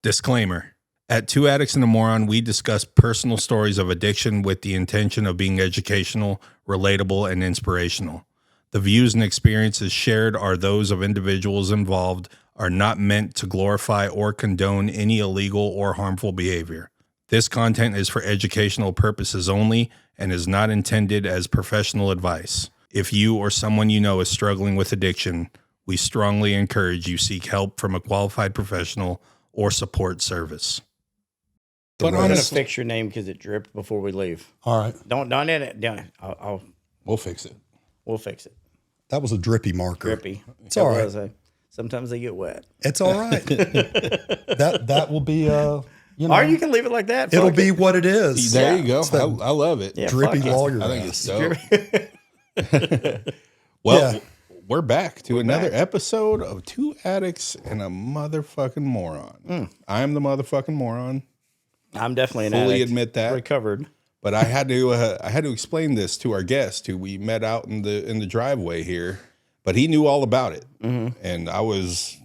Disclaimer. At Two Addicts and a Moron, we discuss personal stories of addiction with the intention of being educational, relatable, and inspirational. The views and experiences shared are those of individuals involved, are not meant to glorify or condone any illegal or harmful behavior. This content is for educational purposes only and is not intended as professional advice. If you or someone you know is struggling with addiction, we strongly encourage you seek help from a qualified professional or support service. But I'm going to fix your name because it dripped before we leave. All right. Don't edit. We'll fix it. We'll fix it. That was a drippy marker. Drippy. It's all right. Sometimes they get wet. It's all right. that will be Or you can leave it like that. It'll be what it is. There you go. I love it. Yeah, drippy lawyer. I think it's so. Well, we're back to another episode of Two Addicts and a Motherfucking Moron. I'm the motherfucking moron. I'm definitely an Fully addict. admit that. Recovered. But I had to explain this to our guest who we met out in the driveway here. But he knew all about it, and I was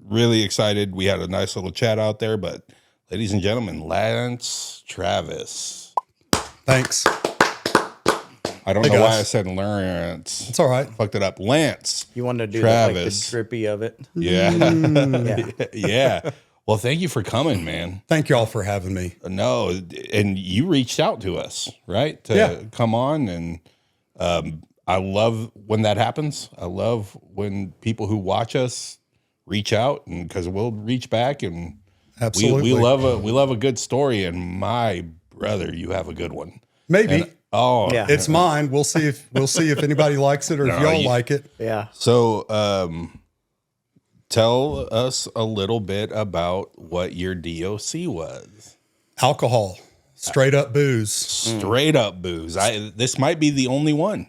really excited. We had a nice little chat out there. But ladies and gentlemen, Lance Travis. Thanks. I don't know why I said Lawrence. It's all right. Fucked it up. Lance. You wanted to do Travis. that, like the drippy of it. Yeah. Yeah. Well, thank you for coming, man. Thank y'all for having me. No, and you reached out to us, right? To come on, and I love when that happens. I love when people who watch us reach out, and because we'll reach back, and Absolutely. we love a good story. And my brother, you have a good one. Maybe. Yeah. It's mine. We'll see if anybody likes it or if y'all like it. Yeah. So, tell us a little bit about what your DOC was. Alcohol. Straight up booze. Straight up booze. This might be the only one.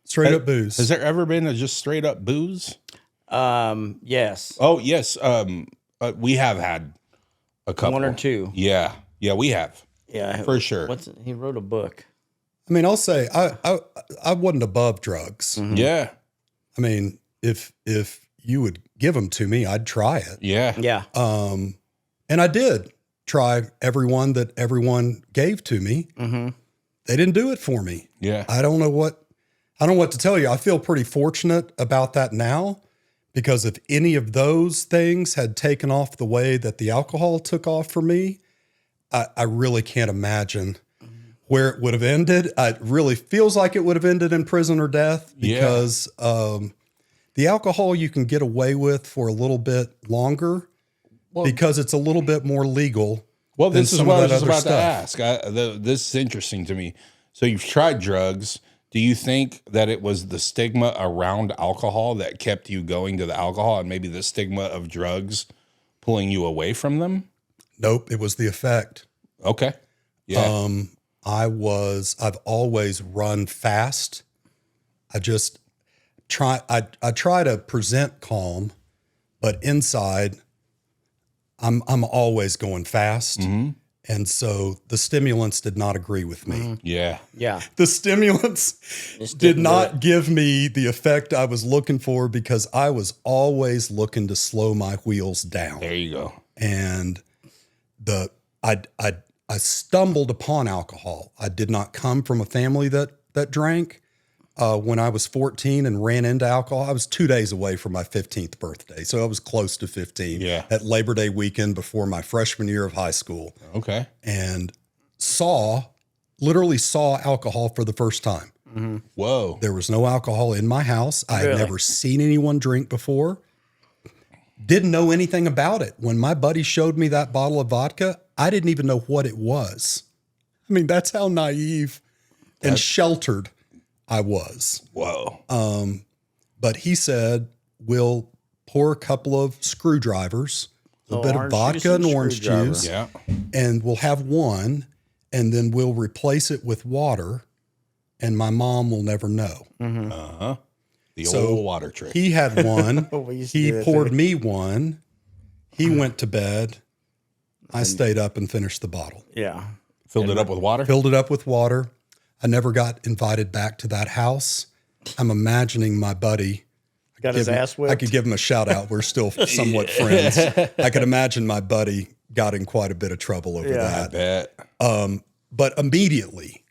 Straight up booze. Has there ever been a just straight up booze? Yes. Oh, yes. We have had a couple. One or two. Yeah. Yeah, we have. Yeah. For sure. He wrote a book. I mean, I'll say I wasn't above drugs. Yeah. I mean, if you would give them to me, I'd try it. Yeah. Yeah. And I did try everyone that everyone gave to me. They didn't do it for me. Yeah. I don't know what to tell you. I feel pretty fortunate about that now, because if any of those things had taken off the way that the alcohol took off for me, I really can't imagine where it would have ended. It really feels like it would have ended in prison or death, because the alcohol you can get away with for a little bit longer because it's a little bit more legal. Well, this is what I was just about stuff. to ask. This is interesting to me. So you've tried drugs. Do you think that it was the stigma around alcohol that kept you going to the alcohol, and maybe the stigma of drugs pulling you away from them? Nope. It was the effect. Okay. Yeah. I've always run fast. I try to present calm, but inside I'm always going fast. And so the stimulants did not agree with me. Yeah. Yeah. The stimulants did not give me the effect I was looking for, because I was always looking to slow my wheels down. There you go. And I stumbled upon alcohol. I did not come from a family that drank. When I was 14 and ran into alcohol, I was 2 days away from my 15th birthday. So I was close to 15 at Labor Day weekend before my freshman year of high school. Okay. And literally saw alcohol for the first time. Whoa. There was no alcohol in my house. I had never seen anyone drink before. Didn't know anything about it. When my buddy showed me that bottle of vodka, I didn't even know what it was. I mean, that's how naive and sheltered I was. Whoa. But he said, we'll pour a couple of screwdrivers, a bit of vodka and orange juice, and we'll have one, and then we'll replace it with water, and my mom will never know. The old water trick. He had one. He poured me one. He went to bed. I stayed up and finished the bottle. Yeah. Filled it up with water? Filled it up with water. I never got invited back to that house. I'm imagining my buddy. Got his ass whipped. I could give him a shout out. We're still somewhat friends. I could imagine my buddy got in quite a bit of trouble over that. I bet. But immediately,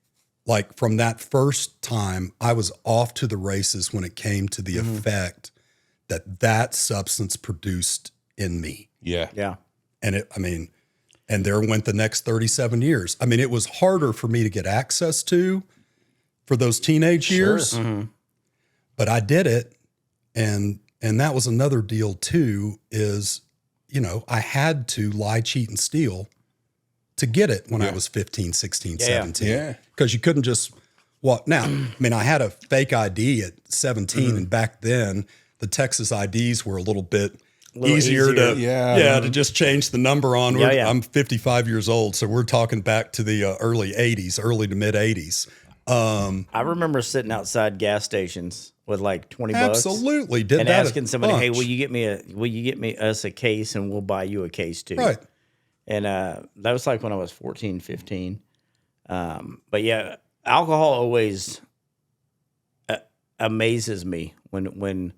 like from that first time, I was off to the races when it came to the effect that substance produced in me. Yeah. Yeah. And and there went the next 37 years. I mean, it was harder for me to get access to for those teenage years, but I did it. And that was another deal too, is, I had to lie, cheat, and steal to get it when I was 15, 16, 17. Yeah. Because you couldn't just walk. Now, I had a fake ID at 17, and back then the Texas IDs were a little bit easier to just change the number on. I'm 55 years old, so we're talking back to the early to mid 80s. I remember sitting outside gas stations with like 20 bucks. Absolutely. And asking somebody, hey, will you get me us a case and we'll buy you a case too? Right. And that was like when I was 14, 15. But yeah, alcohol always amazes me when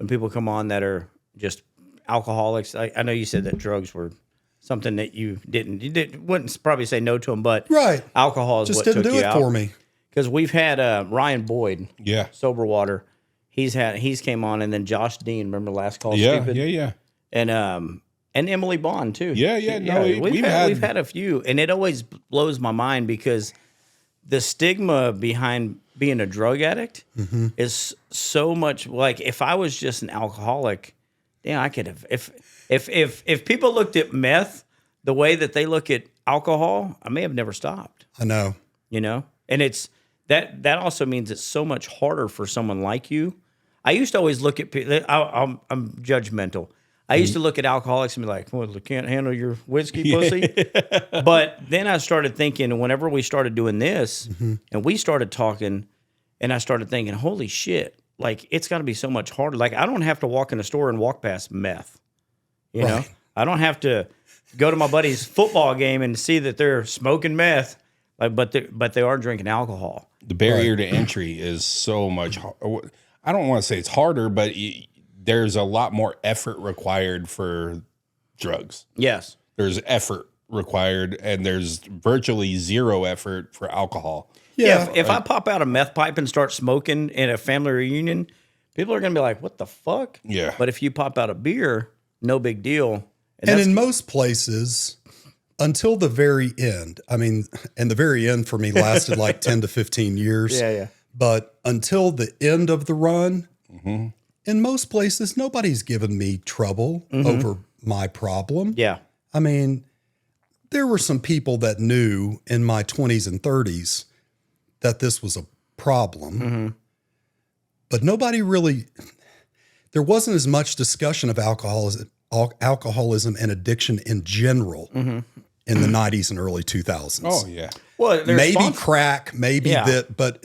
people come on that are just alcoholics. I know you said that drugs were something that you wouldn't probably say no to them, but right. Alcohol is just what didn't took do you it out. for me. Because we've had Ryan Boyd, Sober Water. He's came on, and then Josh Dean. Remember last call? Stupid? Yeah. And Emily Bond too. We've had a few, and it always blows my mind because the stigma behind being a drug addict is so much. Like if I was just an alcoholic, I could have. If people looked at meth the way that they look at alcohol, I may have never stopped. I know. And it's that also means it's so much harder for someone like you. I used to always look at people. I'm judgmental. I used to look at alcoholics and be like, "Well, they can't handle your whiskey, pussy." But then I started thinking, whenever we started doing this, and we started talking, and I started thinking, "Holy shit! Like it's got to be so much harder. Like I don't have to walk in a store and walk past meth. You know, I don't have to go to my buddy's football game and see that they're smoking meth, but they are drinking alcohol. The barrier to entry is so much. I don't want to say it's harder, but there's a lot more effort required for drugs. Yes. There's effort required, and there's virtually zero effort for alcohol. Yeah. If I pop out a meth pipe and start smoking in a family reunion, people are going to be like, what the fuck? Yeah. But if you pop out a beer, no big deal. And in most places, until the very end, and the very end for me lasted like 10 to 15 years. Yeah. But until the end of the run, in most places, nobody's given me trouble over my problem. Yeah. There were some people that knew in my 20s and 30s that this was a problem, but nobody really, there wasn't as much discussion of alcoholism and addiction in general in the 90s and early 2000s. Oh, yeah. Well, maybe crack, maybe that, but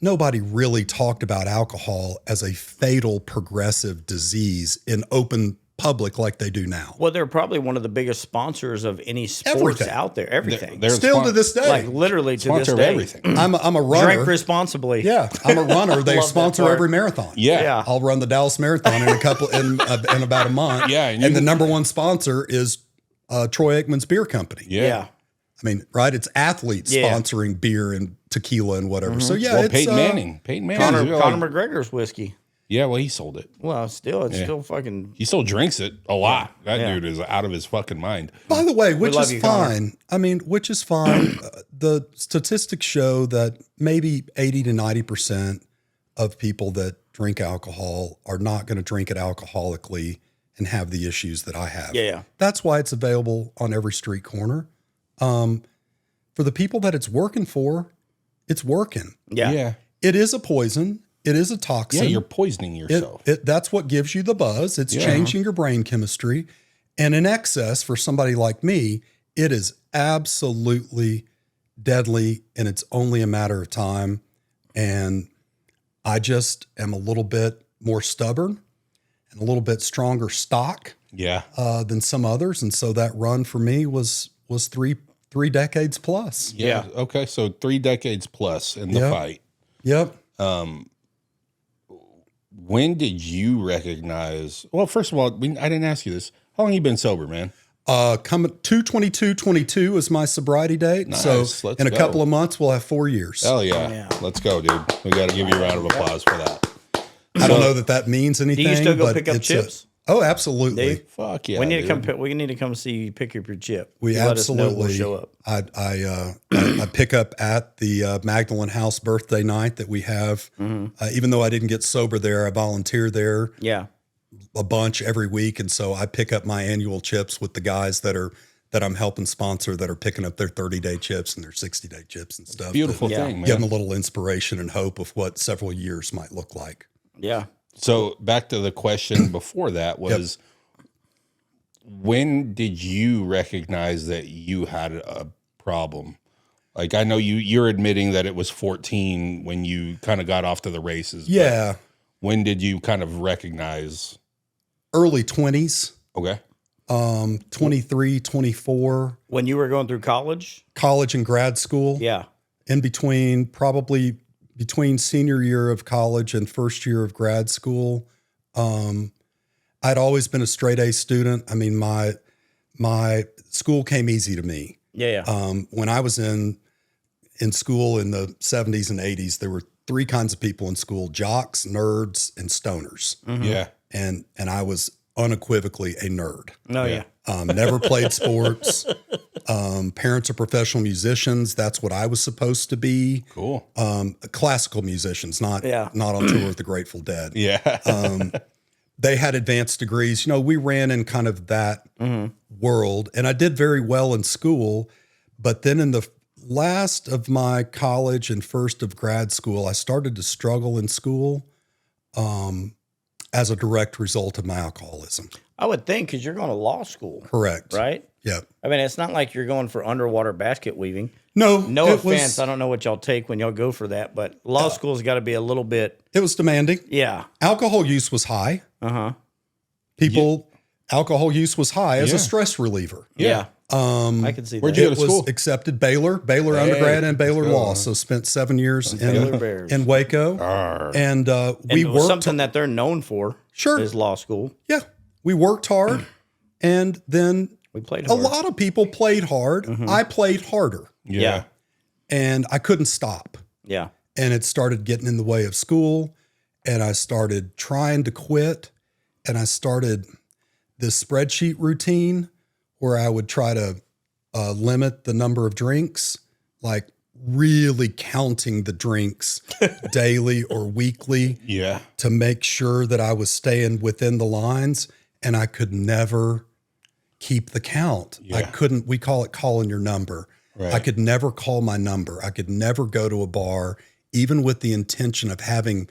nobody really talked about alcohol as a fatal progressive disease in open public like they do now. Well, they're probably one of the biggest sponsors of any sports out there. Everything. They're still to this day. Like literally to this sponsor of day. everything. I'm a runner. Drink responsibly. Yeah, I'm a runner. They Love sponsor that part. every marathon. Yeah. I'll run the Dallas Marathon in about a month. Yeah, and the number one sponsor is Troy Aikman's Beer Company. Yeah. Right? It's athletes sponsoring beer and tequila and whatever. So Well, it's Peyton Manning. Conor McGregor's whiskey. Yeah, well, he sold it. Well, still, still fucking. He still drinks it a lot. That dude is out of his fucking mind. By the way, which is you, fine. Which is fine. The statistics show that maybe 80 to 90% of people that drink alcohol are not going to drink it alcoholically and have the issues that I have. Yeah. That's why it's available on every street corner. For the people that it's working for, it's working. Yeah. It is a poison. It is a toxin. Yeah, you're poisoning yourself. That's what gives you the buzz. It's changing your brain chemistry. And in excess, for somebody like me, it is absolutely deadly, and it's only a matter of time. And I just am a little bit more stubborn and a little bit stronger stock than some others. And so that run for me was three decades plus. Yeah. Okay. So 3 decades plus in the fight. Yep. When did you recognize? Well, first of all, I didn't ask you this. How long have you been sober, man? Coming 2/22/22 is my sobriety date. Nice. So Let's in a go. couple of months, we'll have 4 years. Hell yeah. Yeah. Let's go, dude. We got to give you a round of applause for that. I don't know that means anything. Do you still go but pick up it's chips? Oh, absolutely. Dave? Fuck yeah. we need dude. we need to come see you pick up your chip. We You let us know, absolutely we'll show up. I pick up at the Magdalene House birthday night that we have. Even though I didn't get sober there, I volunteer there Yeah. a bunch every week, and so I pick up my annual chips with the guys that I'm helping sponsor that are picking up their 30-day chips and their 60-day chips and stuff. Beautiful Yeah. thing, Give them man. a little inspiration and hope of what several years might look like. Yeah. So back to the question before that was, when did you recognize that you had a problem? Like, I know you're admitting that it was 14 when you kind of got off to the races. but Yeah, when did you kind of recognize? early 20s, Okay. 23, 24, When you were going through college? college and grad school. Yeah. In between, probably between senior year of college and first year of grad school. I'd always been a straight A student. I mean, my school came easy to me. Yeah. When I was in school in the 70s and 80s, there were three kinds of people in school: jocks, nerds, and stoners. Yeah. And I was unequivocally a nerd. No, yeah. Never played sports. Parents are professional musicians. That's what I was supposed to be. Cool. Classical musicians, not on tour with the Grateful Dead. Yeah. They had advanced degrees. You know, we ran in kind of that world, and I did very well in school. But then in the last of my college and first of grad school, I started to struggle in school as a direct result of my alcoholism. I would think because you're going to law school, Correct. right? Yep. I mean, it's not like you're going for underwater basket weaving. No, No it offense. was- I don't know what y'all take when y'all go for that, but law school's got to be a little bit. It was demanding. Yeah. Alcohol use was high. Alcohol use was high as Yeah. a stress reliever. Yeah. I can see Where'd that. you It go to was school? accepted Baylor undergrad and Baylor let's go. law. So spent 7 years Baylor Bears. in Waco. And we And it was worked. something that they're known for. Sure. Is law school. Yeah. We worked hard. And then We played a hard. lot of people played hard. I played harder Yeah. and I couldn't stop. Yeah. And it started getting in the way of school. And I started trying to quit. And I started this spreadsheet routine where I would try to limit the number of drinks, like really counting the drinks daily or weekly Yeah. to make sure that I was staying within the lines. And I could never keep the count. I Yeah. couldn't, we call it calling your number. Right. I could never call my number. I could never go to a bar, even with the intention of having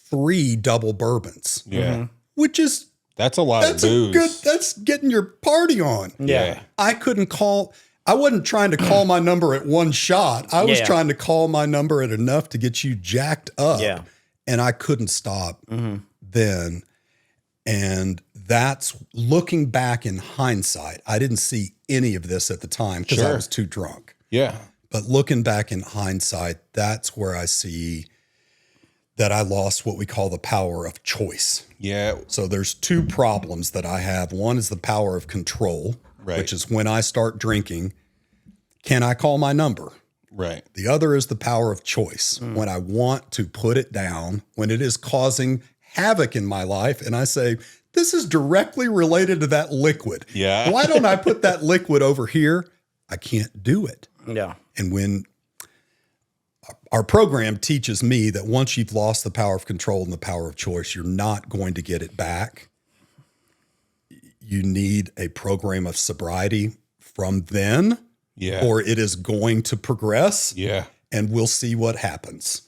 3 double bourbons, Yeah. which is, That's a lot that's of a booze. good, that's getting your party on. Yeah. I couldn't call, I wasn't trying to call my number at one shot. I was Yeah. trying to call my number at enough to get you jacked up. Yeah. And I couldn't stop then. And that's looking back in hindsight. I didn't see any of this at the time because I Sure. was too drunk. Yeah. But looking back in hindsight, that's where I see that I lost what we call the power of choice. Yeah. So there's 2 problems that I have. One is the power of control, Right. which is when I start drinking, can I call my number? Right. The other is the power of choice. When I want to put it down, when it is causing havoc in my life, and I say, this is directly related to that liquid. Yeah. Why don't I put that liquid over here? I can't do it. Yeah. And when our program teaches me that once you've lost the power of control and the power of choice, you're not going to get it back. You need a program of sobriety from then, Yeah. or it is going to progress, Yeah. and we'll see what happens.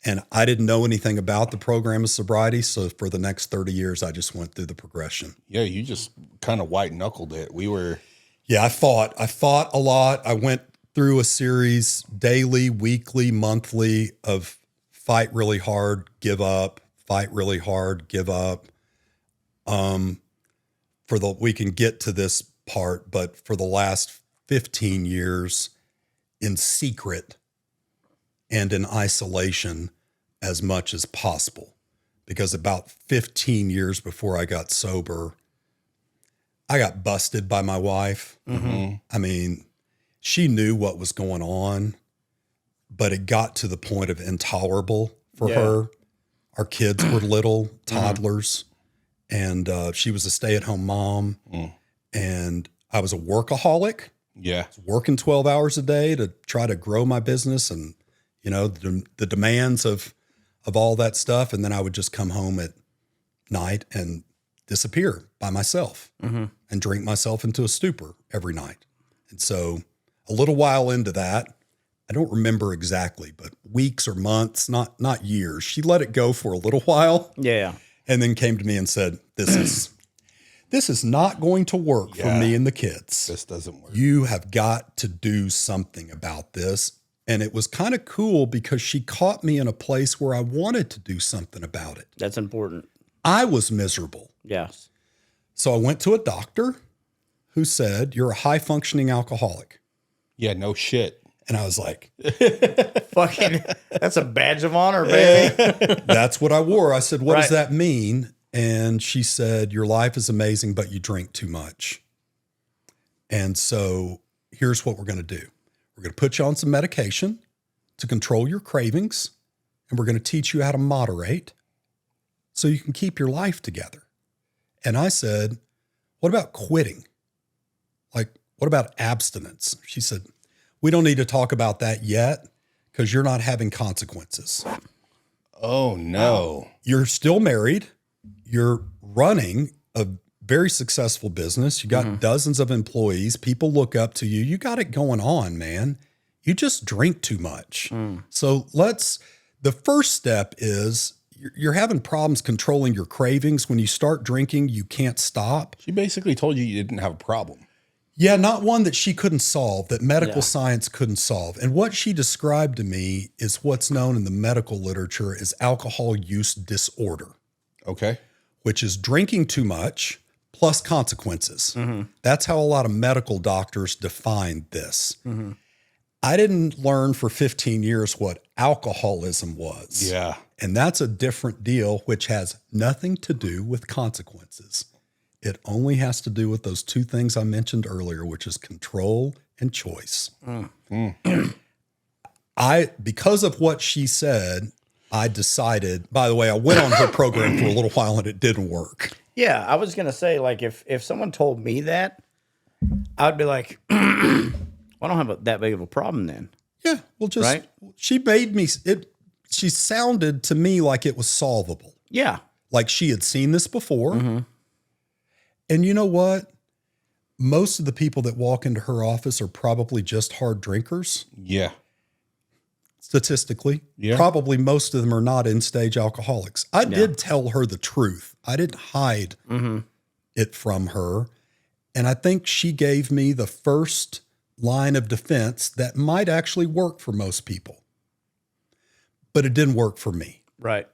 And I didn't know anything about the program of sobriety. So for the next 30 years, I just went through the progression. Yeah. You just kind of white knuckled it. We were. Yeah, I fought a lot. I went through a series daily, weekly, monthly of fight really hard, give up, fight really hard, give up. We can get to this part, but for the last 15 years in secret and in isolation as much as possible. Because about 15 years before I got sober, I got busted by my wife. I mean, she knew what was going on, but it got to the point of intolerable for her. Our kids were little toddlers, and she was a stay-at-home mom, and I was a workaholic. Yeah. Working 12 hours a day to try to grow my business and, you know, the demands of all that stuff. And then I would just come home at night and disappear by myself and drink myself into a stupor every night. And so a little while into that, I don't remember exactly, but weeks or months, not years, she let it go for a little while. Yeah. And then came to me and said, this is not going to work for me and the kids. This doesn't work. You have got to do something about this. And it was kind of cool because she caught me in a place where I wanted to do something about it. That's important. I was miserable. Yes. So I went to a doctor who said, you're a high functioning alcoholic. Yeah, no shit. And I was like, Fucking, that's a badge of honor, baby. that's what I wore. I said, what does Right. that mean? And she said, your life is amazing, but you drink too much. And so here's what we're going to do. We're going to put you on some medication to control your cravings, and we're going to teach you how to moderate so you can keep your life together. And I said, what about quitting? Like, what about abstinence? She said, we don't need to talk about that yet because you're not having consequences. Oh, no. You're still married. You're running a very successful business. You got dozens of employees. People look up to you. You got it going on, man. You just drink too much. So the first step is you're having problems controlling your cravings. When you start drinking, you can't stop. She basically told you didn't have a problem. Yeah, not one that she couldn't solve, that medical science couldn't solve. And what she described to me is what's known in the medical literature as alcohol use disorder, Okay. which is drinking too much plus consequences. That's how a lot of medical doctors define this. I didn't learn for 15 years what alcoholism was. Yeah. And that's a different deal, which has nothing to do with consequences. It only has to do with those two things I mentioned earlier, which is control and choice. Because of what she said, I decided, by the way, I went on her program for a little while and it didn't work. Yeah, I was gonna say, like, if someone told me that, I'd be like, well, I don't have that big of a problem then. Yeah, well, just Right? she made me it. She sounded to me like it was solvable, Yeah. like she had seen this before. And you know what? Most of the people that walk into her office are probably just hard drinkers. Yeah. Statistically, Yeah. probably most of them are not end-stage alcoholics. I did tell her the truth. I didn't hide it from her. And I think she gave me the first line of defense that might actually work for most people. But it didn't work for me. Right.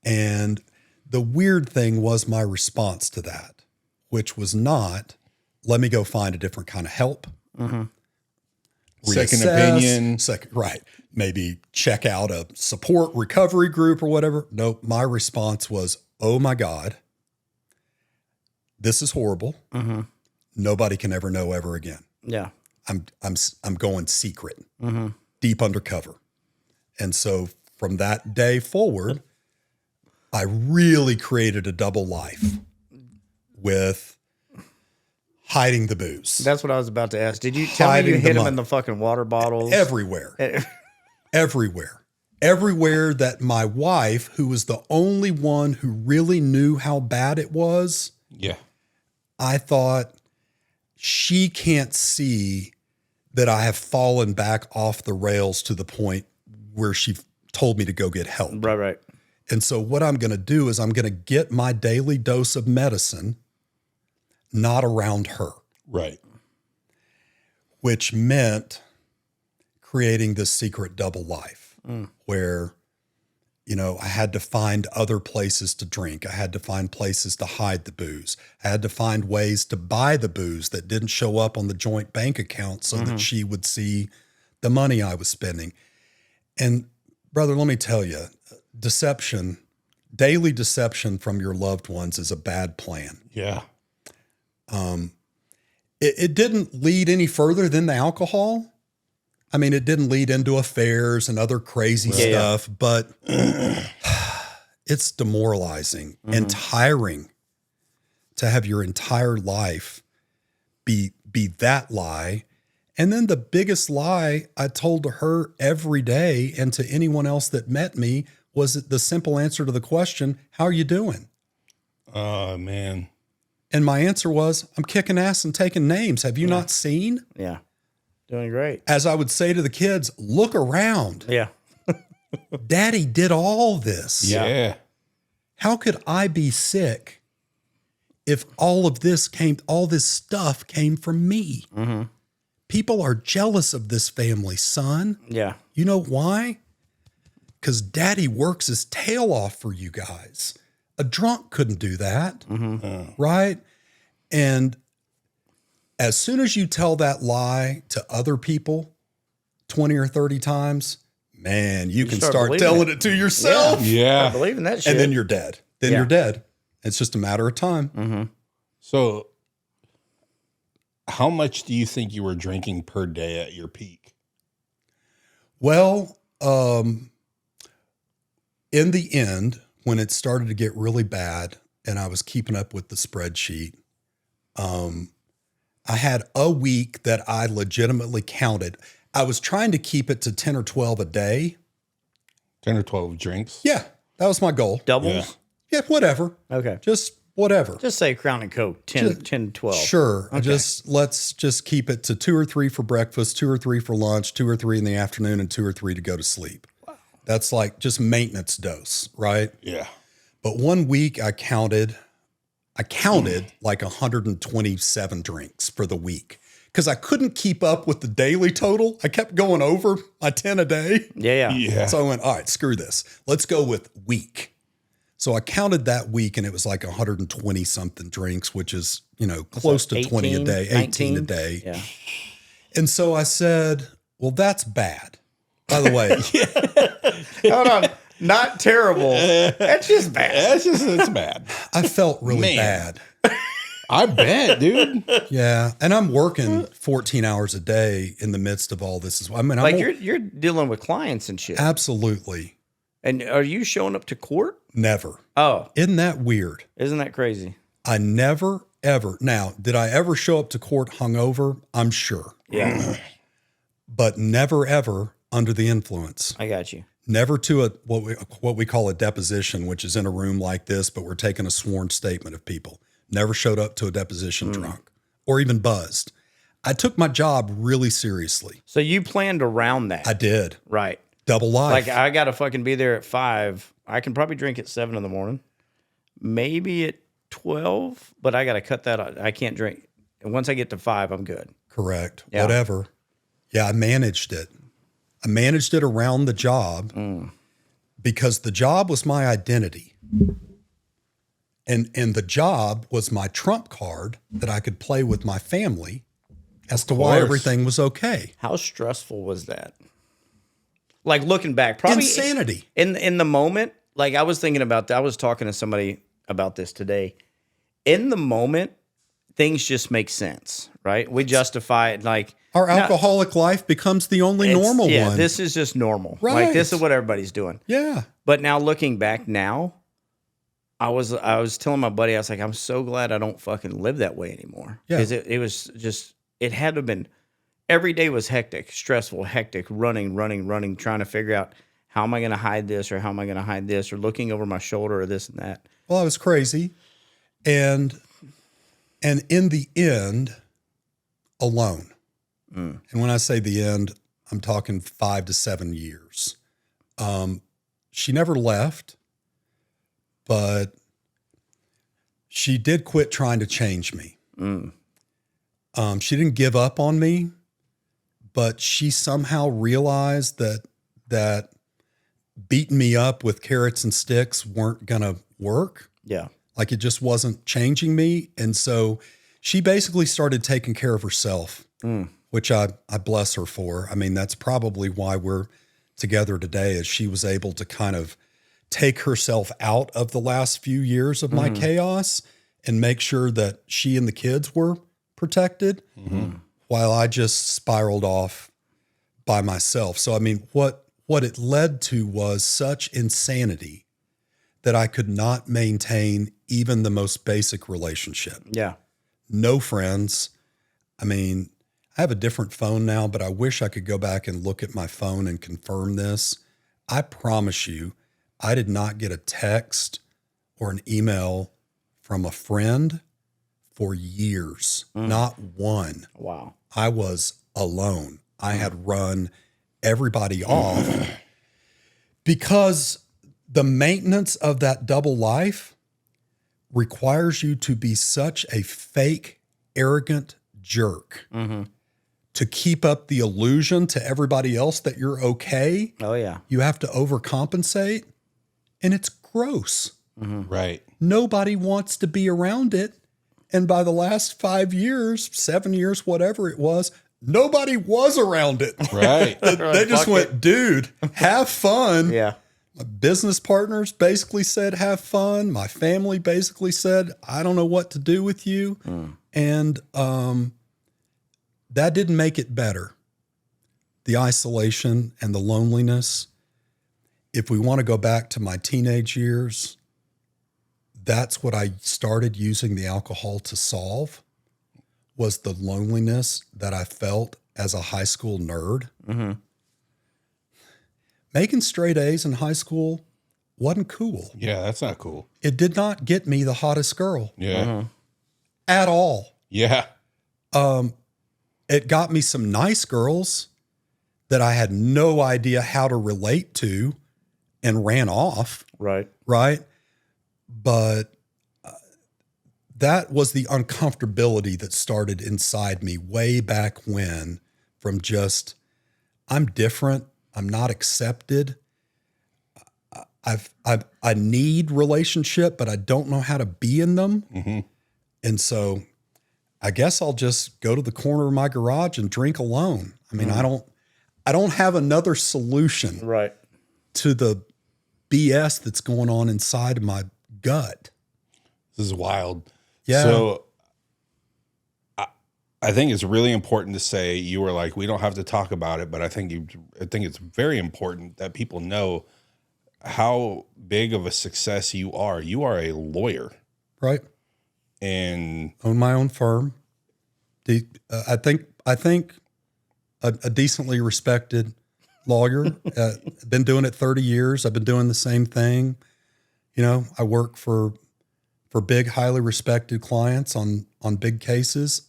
And the weird thing was my response to that, which was not, let me go find a different kind of help. Second Reassess, opinion. Right. Maybe check out a support recovery group or whatever. Nope. My response was, oh my God, this is horrible. Nobody can ever know ever again. Yeah. I'm going secret, deep undercover. And so from that day forward, I really created a double life with hiding the booze. That's what I was about to ask. Did you tell me Hiding you the hid him money. in the fucking water bottles? Everywhere. Everywhere that my wife, who was the only one who really knew how bad it was, Yeah. I thought she can't see that I have fallen back off the rails to the point where she told me to go get help. Right. And so what I'm going to do is I'm going to get my daily dose of medicine, not around her, Right. which meant creating this secret double life where, you know, I had to find other places to drink. I had to find places to hide the booze. I had to find ways to buy the booze that didn't show up on the joint bank account so that she would see the money I was spending. And brother, let me tell you, daily deception from your loved ones is a bad plan. Yeah. It didn't lead any further than the alcohol. I mean, it didn't lead into affairs and other crazy stuff, but it's demoralizing and tiring to have your entire life be that lie. And then the biggest lie I told to her every day and to anyone else that met me was the simple answer to the question, how are you doing? Oh, man. And my answer was, I'm kicking ass and taking names. Have you not seen? Yeah. Doing great. As I would say to the kids, look around. Yeah. Daddy did all this. Yeah. How could I be sick if all this stuff came from me? Mm-hmm. People are jealous of this family, son. Yeah. You know why? Because daddy works his tail off for you guys. A drunk couldn't do that. Right? And as soon as you tell that lie to other people 20 or 30 times, man, you can start telling it to yourself. Yeah. I believe in that shit. And then you're dead. Then you're dead. It's just a matter of time. So how much do you think you were drinking per day at your peak? Well, in the end, when it started to get really bad and I was keeping up with the spreadsheet, I had a week that I legitimately counted. I was trying to keep it to 10 or 12 a day. 10 or 12 drinks? Yeah, that was my goal. Doubles? Yeah, whatever. Okay. Just whatever. Just say Crown and Coke, 10, 12. Sure. Let's just keep it to 2 or 3 for breakfast, 2 or 3 for lunch, 2 or 3 in the afternoon, and 2 or 3 to go to sleep. Wow. That's like just maintenance dose, right? Yeah. But one week I counted like 127 drinks for the week because I couldn't keep up with the daily total. I kept going over my 10 a day. Yeah. So I went, all right, screw this. Let's go with week. So I counted that week and it was like 120 something drinks, which is, close to 20 a day, 18 a day. Yeah. And so I said, well, that's bad. By the way, Hold on. Not terrible. That's just bad. It's bad. I felt really bad. I bet, dude. Yeah. And I'm working 14 hours a day in the midst of all this. You're dealing with clients and shit. Absolutely. And are you showing up to court? Never. Oh. Isn't that weird? Isn't that crazy? I never, ever. Now, did I ever show up to court hungover? I'm sure. Yeah. But never, ever under the influence. I got you. Never to what we call a deposition, which is in a room like this, but we're taking a sworn statement of people. Never showed up to a deposition drunk or even buzzed. I took my job really seriously. So you planned around that. I did. Right. Double life. Like I got to fucking be there at 5. I can probably drink at 7 in the morning, maybe at 12, but I got to cut that out. I can't drink. And once I get to 5, I'm good. Correct. Yeah. Whatever. Yeah, I managed it. I managed it around the job because the job was my identity. And the job was my trump card that I could play with my family as to why everything was okay. How stressful was that? Like looking back, probably insanity. In the moment, like I was thinking about that. I was talking to somebody about this today. In the moment, things just make sense, right? We justify it like our alcoholic life becomes the only normal one. Yeah, this is just normal. Right. Like this is what everybody's doing. Yeah. But now looking back now, I was telling my buddy, I was like, I'm so glad I don't fucking live that way anymore. Yeah. Because it was just, it had to have been, every day was hectic, stressful, hectic, running, trying to figure out how am I going to hide this or how am I going to hide this or looking over my shoulder or this and that. Well, I was crazy. And in the end, alone. And when I say the end, I'm talking 5 to 7 years. She never left, but she did quit trying to change me. She didn't give up on me, but she somehow realized that beating me up with carrots and sticks weren't going to work. Yeah. Like it just wasn't changing me. And so she basically started taking care of herself, which I bless her for. I mean, that's probably why we're together today, is she was able to kind of take herself out of the last few years of my chaos and make sure that she and the kids were protected while I just spiraled off by myself. So, I mean, what it led to was such insanity that I could not maintain even the most basic relationship. Yeah. No friends. I mean, I have a different phone now, but I wish I could go back and look at my phone and confirm this. I promise you, I did not get a text or an email from a friend for years. Not one. Wow. I was alone. I had run everybody off because the maintenance of that double life requires you to be such a fake, arrogant jerk to keep up the illusion to everybody else that you're okay. Oh, yeah. You have to overcompensate, and it's gross. Right. Nobody wants to be around it. And by the last 5 years, 7 years, whatever it was, nobody was around it. Right. They just went, dude, have fun. Yeah. My business partners basically said, have fun. My family basically said, I don't know what to do with you. And that didn't make it better. The isolation and the loneliness. If we want to go back to my teenage years, that's what I started using the alcohol to solve, was the loneliness that I felt as a high school nerd. Making straight A's in high school wasn't cool. Yeah, that's not cool. It did not get me the hottest girl Yeah. at all. Yeah. It got me some nice girls that I had no idea how to relate to and ran off, Right. right? But that was the uncomfortability that started inside me way back when, from just, I'm different. I'm not accepted. I need relationship, but I don't know how to be in them. And so I guess I'll just go to the corner of my garage and drink alone. I mean, I don't have another solution Right. to the BS that's going on inside of my gut. This is wild. Yeah. So I think it's really important to say, you were like, we don't have to talk about it, but I think it's very important that people know how big of a success you are. You are a lawyer, Right. and Own my own firm. I think a decently respected lawyer. Been doing it 30 years. I've been doing the same thing. You know, I work for big, highly respected clients on big cases.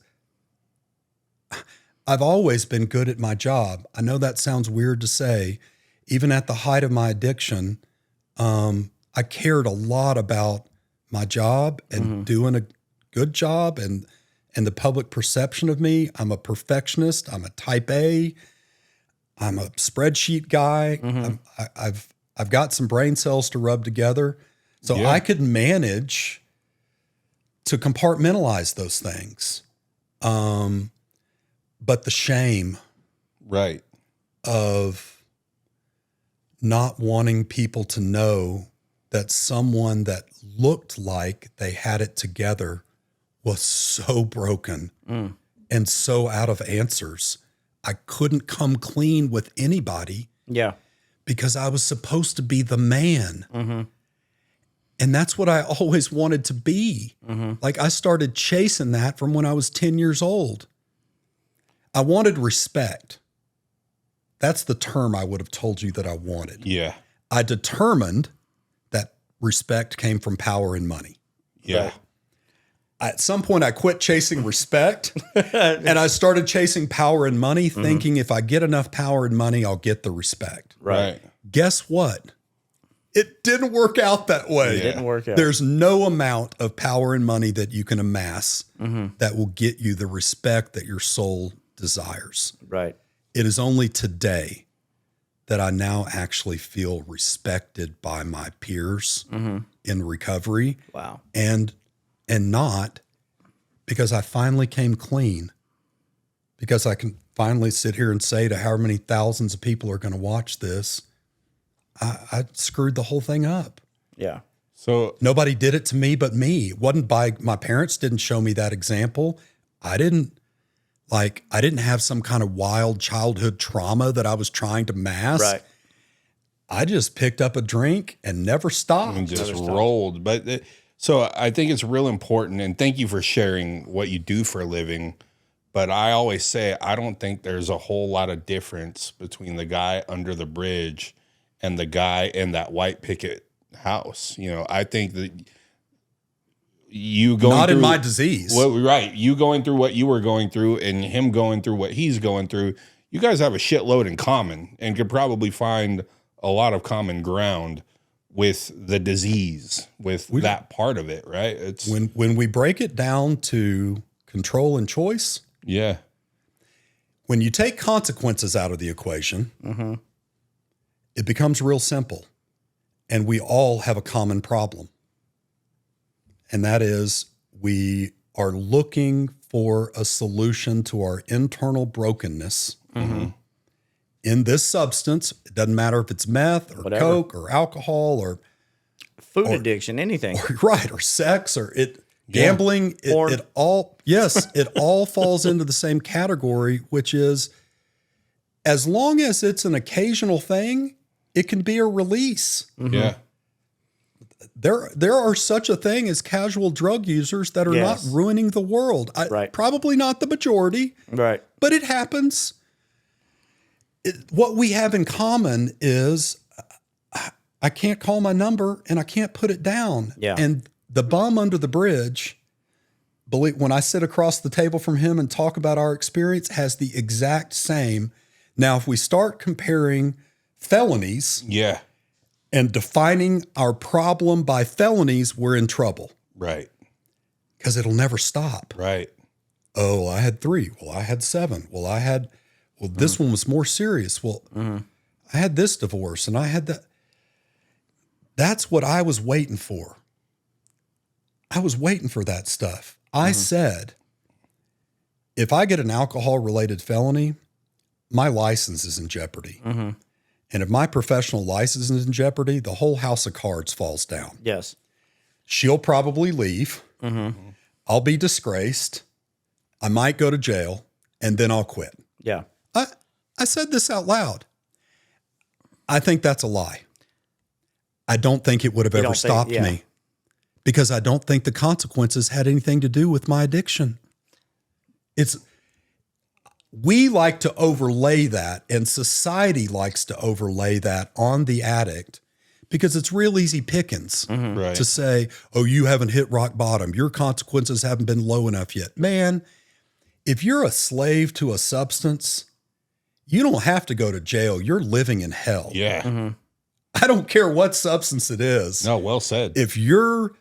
I've always been good at my job. I know that sounds weird to say. Even at the height of my addiction, I cared a lot about my job and doing a good job and the public perception of me. I'm a perfectionist. I'm a type A. I'm a spreadsheet guy. I've got some brain cells to rub together. So Yeah. I could manage to compartmentalize those things. But the shame right. of not wanting people to know that someone that looked like they had it together was so broken and so out of answers. I couldn't come clean with anybody Yeah. because I was supposed to be the man. And that's what I always wanted to be. Like, I started chasing that from when I was 10 years old. I wanted respect. That's the term I would have told you that I wanted. Yeah. I determined that respect came from power and money. Yeah. Right. At some point, I quit chasing respect and I started chasing power and money, thinking if I get enough power and money, I'll get the respect. Right. Guess what? It didn't work out that way. It didn't work out. There's no amount of power and money that you can amass that will get you the respect that your soul desires. Right. It is only today that I now actually feel respected by my peers in recovery. Wow. And not because I finally came clean, because I can finally sit here and say to however many thousands of people are going to watch this, I screwed the whole thing up. Yeah. So Nobody did it to me but me. It wasn't by my parents didn't show me that example. I didn't have some kind of wild childhood trauma that I was trying to mask. Right. I just picked up a drink and never stopped. and just rolled. But so I think it's real important, and thank you for sharing what you do for a living. But I always say I don't think there's a whole lot of difference between the guy under the bridge and the guy in that white picket house. You know, I think that you going Not in through- my disease. Well, right. You going through what you were going through and him going through what he's going through. You guys have a shitload in common and could probably find a lot of common ground with the disease, with that part of it, right? It's When we break it down to control and choice, yeah. when you take consequences out of the equation, it becomes real simple. And we all have a common problem. And that is we are looking for a solution to our internal brokenness in this substance. It doesn't matter if it's meth or Whatever. Coke or alcohol or Food addiction, anything. right, or sex or gambling. Porn. It all, yes, it all falls into the same category, which is as long as it's an occasional thing, it can be a release. Yeah. There are such a thing as casual drug users that are Yes. not ruining the world. Right. Probably not the majority, Right. but it happens. What we have in common is I can't call my number and I can't put it down. Yeah. And the bum under the bridge, when I sit across the table from him and talk about our experience, has the exact same. Now, if we start comparing felonies Yeah. and defining our problem by felonies, we're in trouble Right. because it'll never stop. Right. Oh, I had 3. Well, I had 7. Well, this one was more serious. Well, I had this divorce and I had that. That's what I was waiting for. I was waiting for that stuff. I said, if I get an alcohol-related felony, my license is in jeopardy. And if my professional license is in jeopardy, the whole house of cards falls down. Yes. She'll probably leave. I'll be disgraced. I might go to jail, and then I'll quit. Yeah. I said this out loud. I think that's a lie. I don't think it would have ever don't think- stopped yeah. me because I don't think the consequences had anything to do with my addiction. We like to overlay that, and society likes to overlay that on the addict because it's real easy pickings Right. to say, oh, you haven't hit rock bottom. Your consequences haven't been low enough yet. Man, if you're a slave to a substance, you don't have to go to jail. You're living in hell. Yeah. I don't care what substance it is. No, well said. If your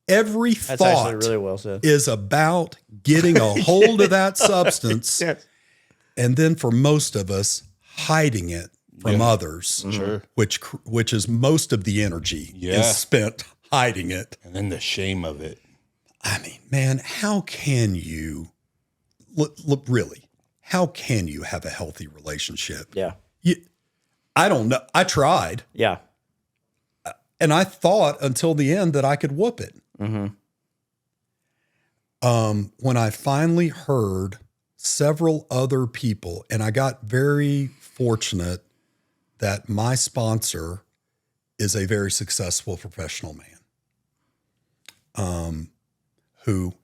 every That's actually thought really well said. is about getting a hold of that substance, Yes. and then for most of us, hiding it from others, Sure. which is most of the energy Yeah. is spent hiding it. And then the shame of it. I mean, man, how can you look really? How can you have a healthy relationship? Yeah. I don't know. I tried, Yeah. and I thought until the end that I could whoop it. When I finally heard several other people, and I got very fortunate that my sponsor is a very successful professional man, who,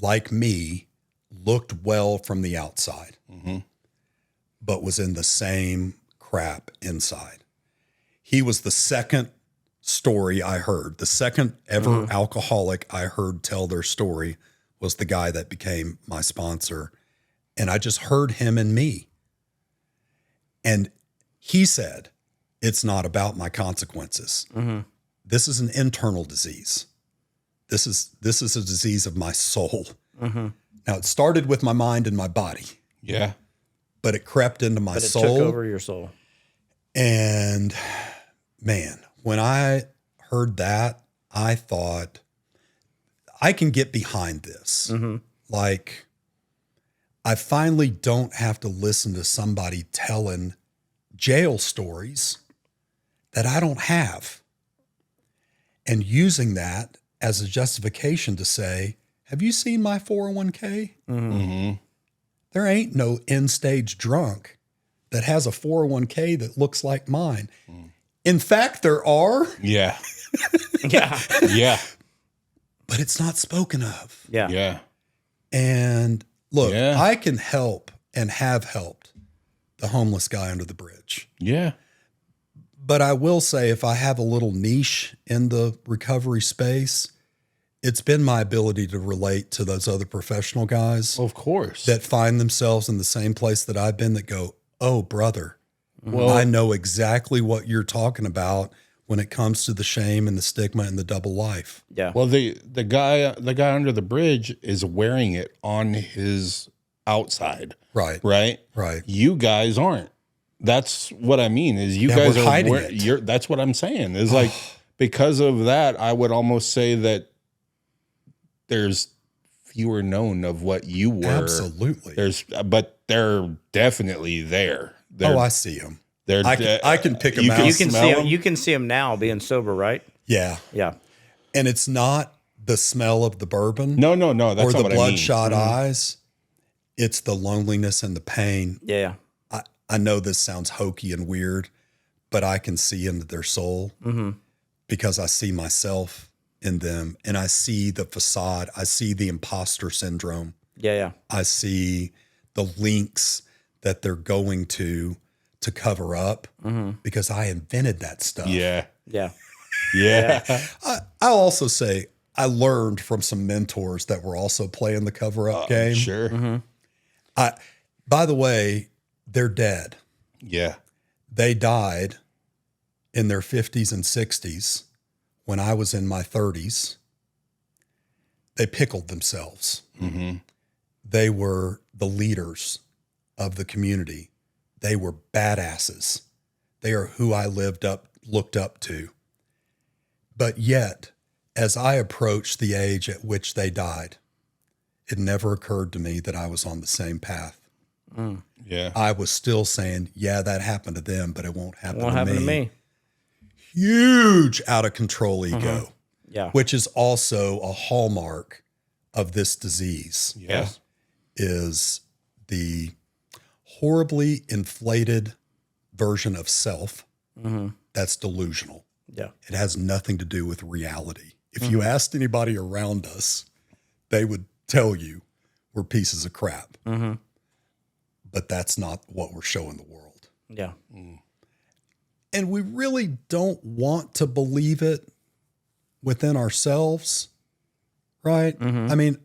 like me, looked well from the outside, but was in the same crap inside. He was the second story I heard. The second ever alcoholic I heard tell their story was the guy that became my sponsor. And I just heard him and me. And he said, it's not about my consequences. This is an internal disease. This is a disease of my soul. Now, it started with my mind and my body, Yeah. but it crept into my But it soul. took over your soul. And man, when I heard that, I thought, I can get behind this. Like, I finally don't have to listen to somebody telling jail stories that I don't have. and using that as a justification to say, have you seen my 401k? Mm-hmm. There ain't no end stage drunk that has a 401k that looks like mine. In fact, there are, Yeah. Yeah. Yeah. but it's not spoken of. Yeah. Yeah. And look, Yeah. I can help and have helped the homeless guy under the bridge. Yeah. But I will say, if I have a little niche in the recovery space, it's been my ability to relate to those other professional guys Of course. that find themselves in the same place that I've been, that go, oh, brother, well, I know exactly what you're talking about when it comes to the shame and the stigma and the double life. Yeah. well, the guy under the bridge is wearing it on his outside, Right. right? Right. You guys aren't. That's what I mean. Is you Yeah, guys we're are hiding it. That's what I'm saying. Is like because of that, I would almost say that there's fewer known of what you were. Absolutely. But they're definitely there. They're, I see them. they're I can pick them you out. can You can smell see him. them? You can see him now being sober, right? Yeah. Yeah. And it's not the smell of the bourbon No. That's or not the what I mean. bloodshot eyes. It's the loneliness and the pain. Yeah. I know this sounds hokey and weird, but I can see into their soul because I see myself in them, and I see the facade. I see the imposter syndrome. Yeah. Yeah. I see the links that they're going to cover up because I invented that stuff. Yeah. Yeah. Yeah. I'll also say I learned from some mentors that were also playing the cover up game. Sure. By the way, they're dead. Yeah. They died in their 50s and 60s when I was in my 30s. They pickled themselves. Mm-hmm. They were the leaders of the community. They were badasses. They are who I looked up to. But yet, as I approached the age at which they died, it never occurred to me that I was on the same path. Yeah. I was still saying, yeah, that happened to them, but it won't happen, Won't happen to me. Huge out of control ego, Yeah. which is also a hallmark of this disease, Yes. is the horribly inflated version of self that's delusional. Yeah. It has nothing to do with reality. If you asked anybody around us, they would tell you we're pieces of crap. But that's not what we're showing the world. Yeah. And we really don't want to believe it within ourselves, right? I mean,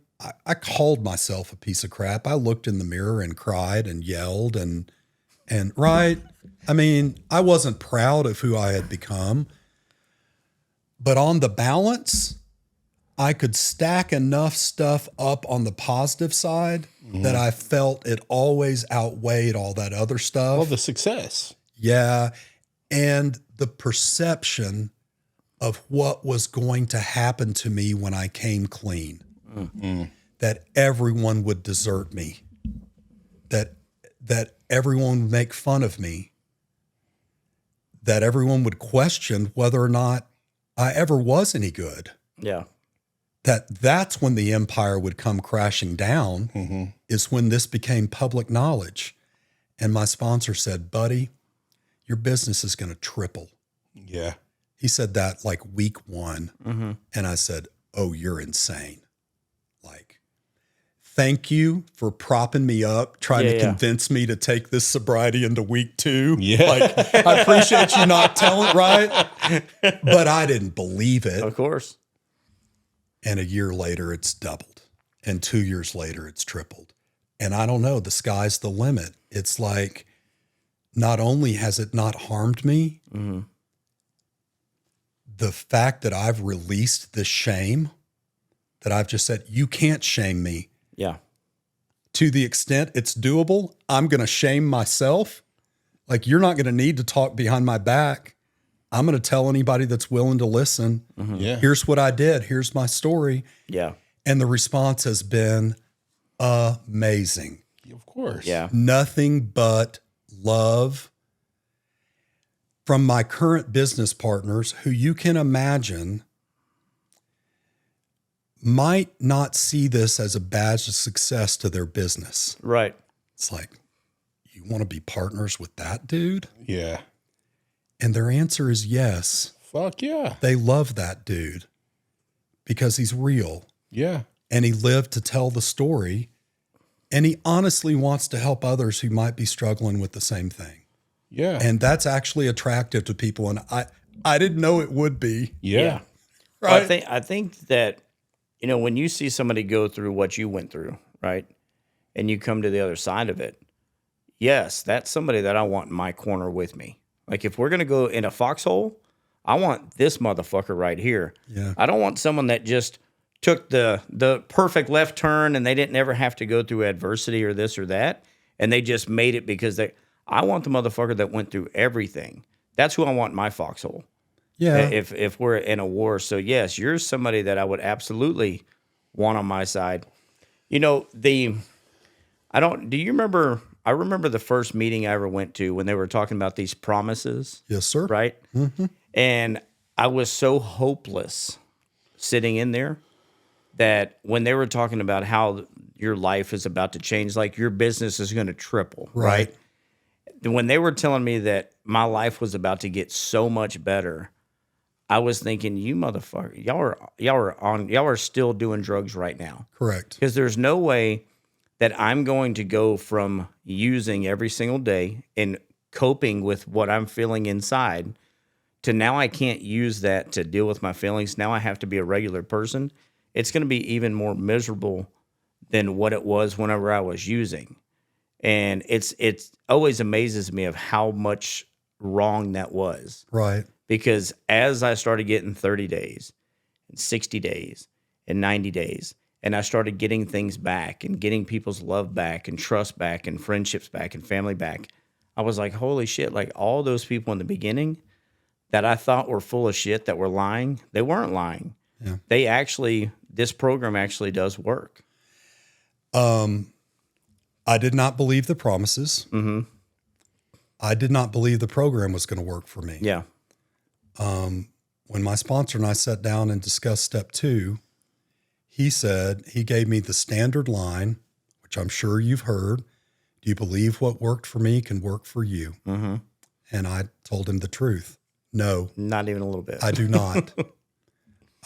I called myself a piece of crap. I looked in the mirror and cried and yelled and right. I mean, I wasn't proud of who I had become, but on the balance, I could stack enough stuff up on the positive side that I felt it always outweighed all that other stuff. Well, the success. Yeah. And the perception of what was going to happen to me when I came clean, that everyone would desert me, that everyone would make fun of me, that everyone would question whether or not I ever was any good. Yeah. That's when the empire would come crashing down, is when this became public knowledge. And my sponsor said, buddy, your business is going to triple. Yeah. He said that like week one. And I said, oh, you're insane. Like, thank you for propping me up, trying to convince me to take this sobriety into week 2. Yeah. Like, I appreciate you not telling, right? But I didn't believe it. Of course. And a year later, it's doubled. And 2 years later, it's tripled. And I don't know, the sky's the limit. It's like, not only has it not harmed me, the fact that I've released this shame, that I've just said, you can't shame me. Yeah. To the extent it's doable, I'm going to shame myself. Like, you're not going to need to talk behind my back. I'm going to tell anybody that's willing to listen. Yeah. Here's what I did. Here's my story. Yeah. And the response has been amazing. Of course. Yeah. Nothing but love from my current business partners, who you can imagine might not see this as a badge of success to their business. Right. It's like, you want to be partners with that dude? Yeah. And their answer is yes. Fuck yeah. They love that dude because he's real Yeah. and he lived to tell the story. And he honestly wants to help others who might be struggling with the same thing. Yeah. And that's actually attractive to people. And I didn't know it would be. Yeah. Well, I think that, you know, when you see somebody go through what you went through, right, and you come to the other side of it, yes, that's somebody that I want in my corner with me. Like if we're going to go in a foxhole, I want this motherfucker right here. Yeah. I don't want someone that just took the perfect left turn and they didn't ever have to go through adversity or this or that, and they just made it because I want the motherfucker that went through everything. That's who I want in my foxhole. Yeah. If we're in a war. So yes, you're somebody that I would absolutely want on my side. You know, do you remember, I remember the first meeting I ever went to when they were talking about these promises. Yes, sir. Right? Mm-hmm. And I was so hopeless sitting in there that when they were talking about how your life is about to change, like your business is going to triple, right? When they were telling me that my life was about to get so much better, I was thinking, you motherfucker, y'all are still doing drugs right now. Correct. Because there's no way that I'm going to go from using every single day and coping with what I'm feeling inside to now I can't use that to deal with my feelings. Now I have to be a regular person. It's going to be even more miserable than what it was whenever I was using. And it's always amazes me of how much wrong that was. Right. Because as I started getting 30 days and 60 days and 90 days, and I started getting things back and getting people's love back and trust back and friendships back and family back, I was like, holy shit, like all those people in the beginning that I thought were full of shit that were lying, they weren't lying. Yeah. They actually, this program actually does work. I did not believe the promises. Mm-hmm. I did not believe the program was going to work for me. Yeah. When my sponsor and I sat down and discussed step 2, he gave me the standard line, which I'm sure you've heard. Do you believe what worked for me can work for you? Mm-hmm. And I told him the truth. No, Not even a little bit. I do not.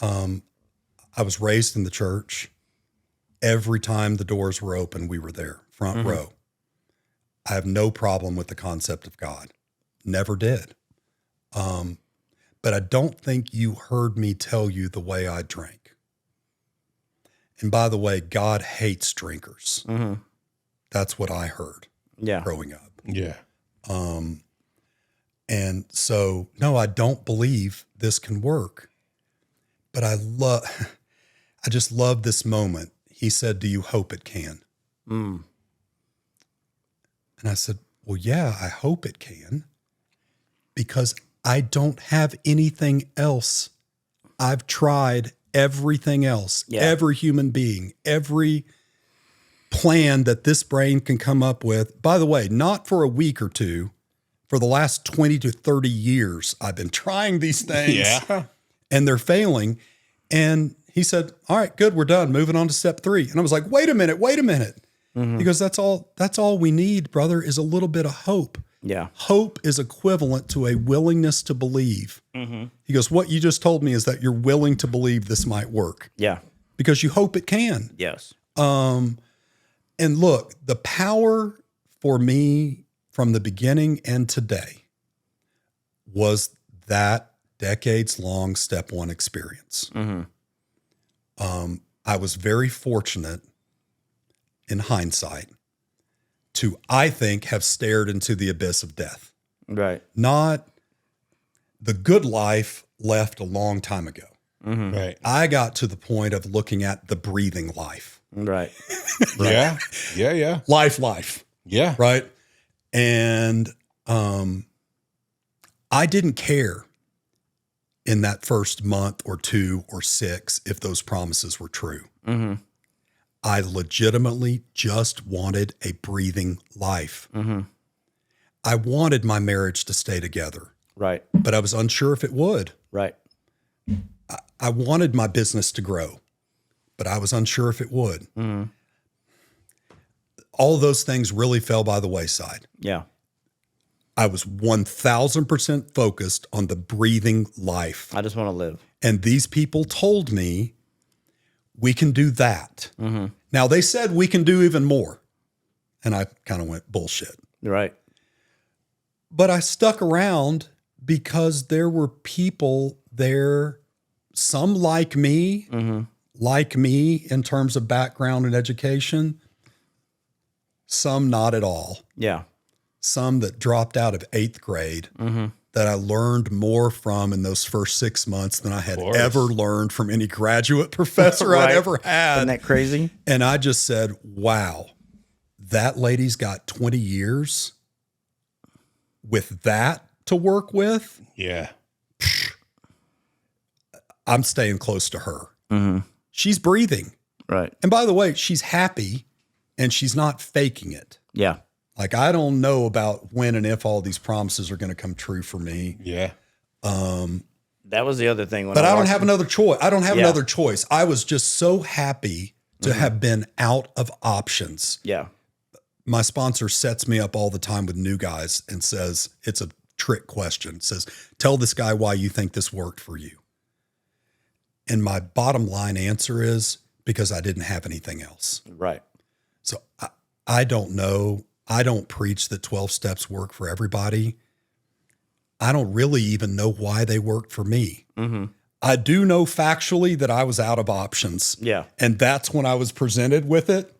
I was raised in the church. Every time the doors were open, we were there, front row. I have no problem with the concept of God. Never did. But I don't think you heard me tell you the way I drank. And by the way, God hates drinkers. Mm-hmm. That's what I heard growing up. Yeah. And so, no, I don't believe this can work. But I just love this moment. He said, do you hope it can? Mm. And I said, well, yeah, I hope it can, because I don't have anything else. I've tried everything else, every human being, every plan that this brain can come up with. By the way, not for a week or two. For the last 20 to 30 years, I've been trying these things and they're failing. And he said, all right, good, we're done. Moving on to step 3. And I was like, wait a minute. Mm-hmm. Because that's all we need, brother, is a little bit of hope. Yeah. Hope is equivalent to a willingness to believe. Mm-hmm. He goes, what you just told me is that you're willing to believe this might work. Yeah. Because you hope it can. Yes. And look, the power for me from the beginning and today was that decades-long step 1 experience. Mm-hmm. I was very fortunate in hindsight to, I think, have stared into the abyss of death. Right. Not the good life left a long time ago. Mm-hmm. Right. I got to the point of looking at the breathing life. Right. Yeah. Yeah. Yeah. Life. Yeah. Right. And I didn't care in that first month or 2 or 6 if those promises were true. Mm-hmm. I legitimately just wanted a breathing life. Mm-hmm. I wanted my marriage to stay together, Right. but I was unsure if it would. Right. I wanted my business to grow, but I was unsure if it would. All of those things really fell by the wayside. Yeah. I was 1000% focused on the breathing life. I just want to live. And these people told me, we can do that. Now, they said we can do even more. And I kind of went, bullshit. Right. But I stuck around because there were people there, some like me in terms of background and education, some not at all. Yeah. Some that dropped out of 8th grade that I learned more from in those first 6 months than I had ever learned from any graduate professor I'd ever had. Isn't that crazy? And I just said, wow, that lady's got 20 years with that to work with. Yeah. I'm staying close to her. She's breathing. Right. And by the way, she's happy and she's not faking it. Yeah. Like, I don't know about when and if all these promises are going to come true for me. Yeah. That was the other thing. But I don't have another choice. I don't have another choice. I was just so happy to have been out of options. Yeah. My sponsor sets me up all the time with new guys and says, it's a trick question. Says, tell this guy why you think this worked for you. And my bottom line answer is because I didn't have anything else. Right. So I don't know. I don't preach that 12 steps work for everybody. I don't really even know why they worked for me. I do know factually that I was out of options. Yeah. And that's when I was presented with it.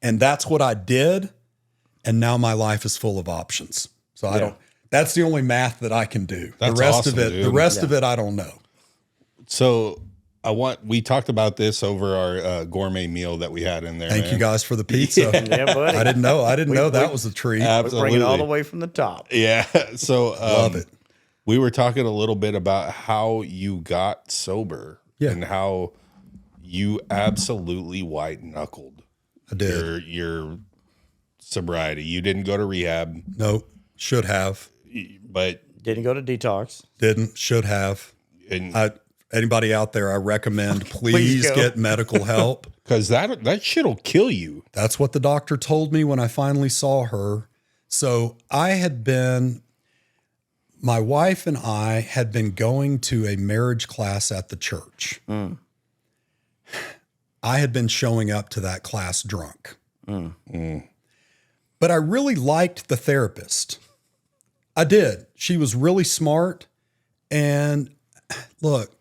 And that's what I did. And now my life is full of options. So I don't, that's the only math that I can do. That's the rest awesome, of it, dude. the rest of it, I don't know. So we talked about this over our gourmet meal that we had in there. Thank man. you guys for the pizza. Yeah, buddy. I didn't know. I didn't know that was a treat. Absolutely. Bring it all the way from the top. Yeah. So Love it. we were talking a little bit about how you got sober and how you absolutely white knuckled I did. your sobriety. You didn't go to rehab, Nope. Should have. but Didn't go to detox. Didn't. Should have. and Anybody out there, I recommend please go. get medical help. because that shit'll kill you. That's what the doctor told me when I finally saw her. So my wife and I had been going to a marriage class at the church. I had been showing up to that class drunk. But I really liked the therapist. I did. She was really smart. And look,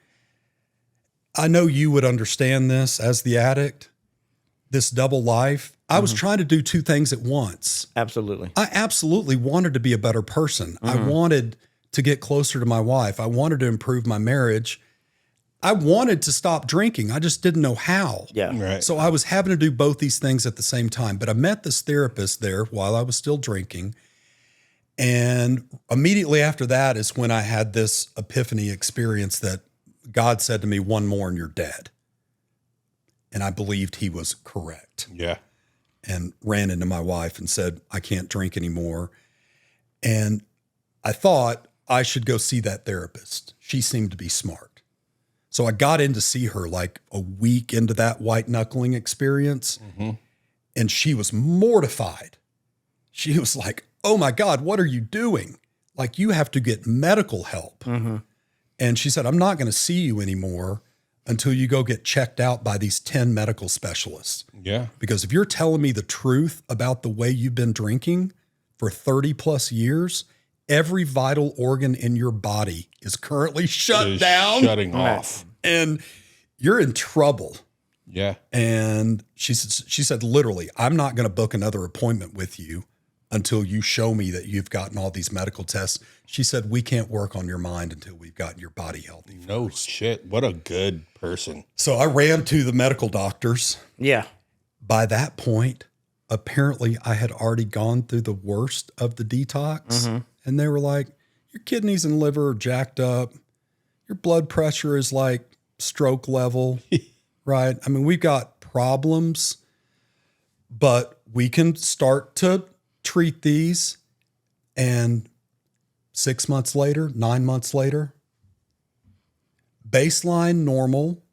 I know you would understand this as the addict, this double life. I was trying to do two things at once. Absolutely. I absolutely wanted to be a better person. I wanted to get closer to my wife. I wanted to improve my marriage. I wanted to stop drinking. I just didn't know how. Yeah. Right. So I was having to do both these things at the same time. But I met this therapist there while I was still drinking. And immediately after that is when I had this epiphany experience that God said to me, one more and you're dead. And I believed he was correct. Yeah. And ran into my wife and said, I can't drink anymore. And I thought I should go see that therapist. She seemed to be smart. So I got in to see her like a week into that white knuckling experience. And she was mortified. She was like, oh my God, what are you doing? Like, you have to get medical help. And she said, I'm not going to see you anymore until you go get checked out by these 10 medical specialists. Yeah. Because if you're telling me the truth about the way you've been drinking for 30 plus years, every vital organ in your body is currently shut down. Shutting off. And you're in trouble. Yeah. And she said, literally, I'm not going to book another appointment with you until you show me that you've gotten all these medical tests. She said, we can't work on your mind until we've gotten your body healthy. No shit. What a good person. So I ran to the medical doctors. Yeah. By that point, apparently I had already gone through the worst of the detox. And they were like, your kidneys and liver are jacked up. Your blood pressure is like stroke level, right? I mean, we've got problems, but we can start to treat these. And 6 months later, 9 months later, baseline normal,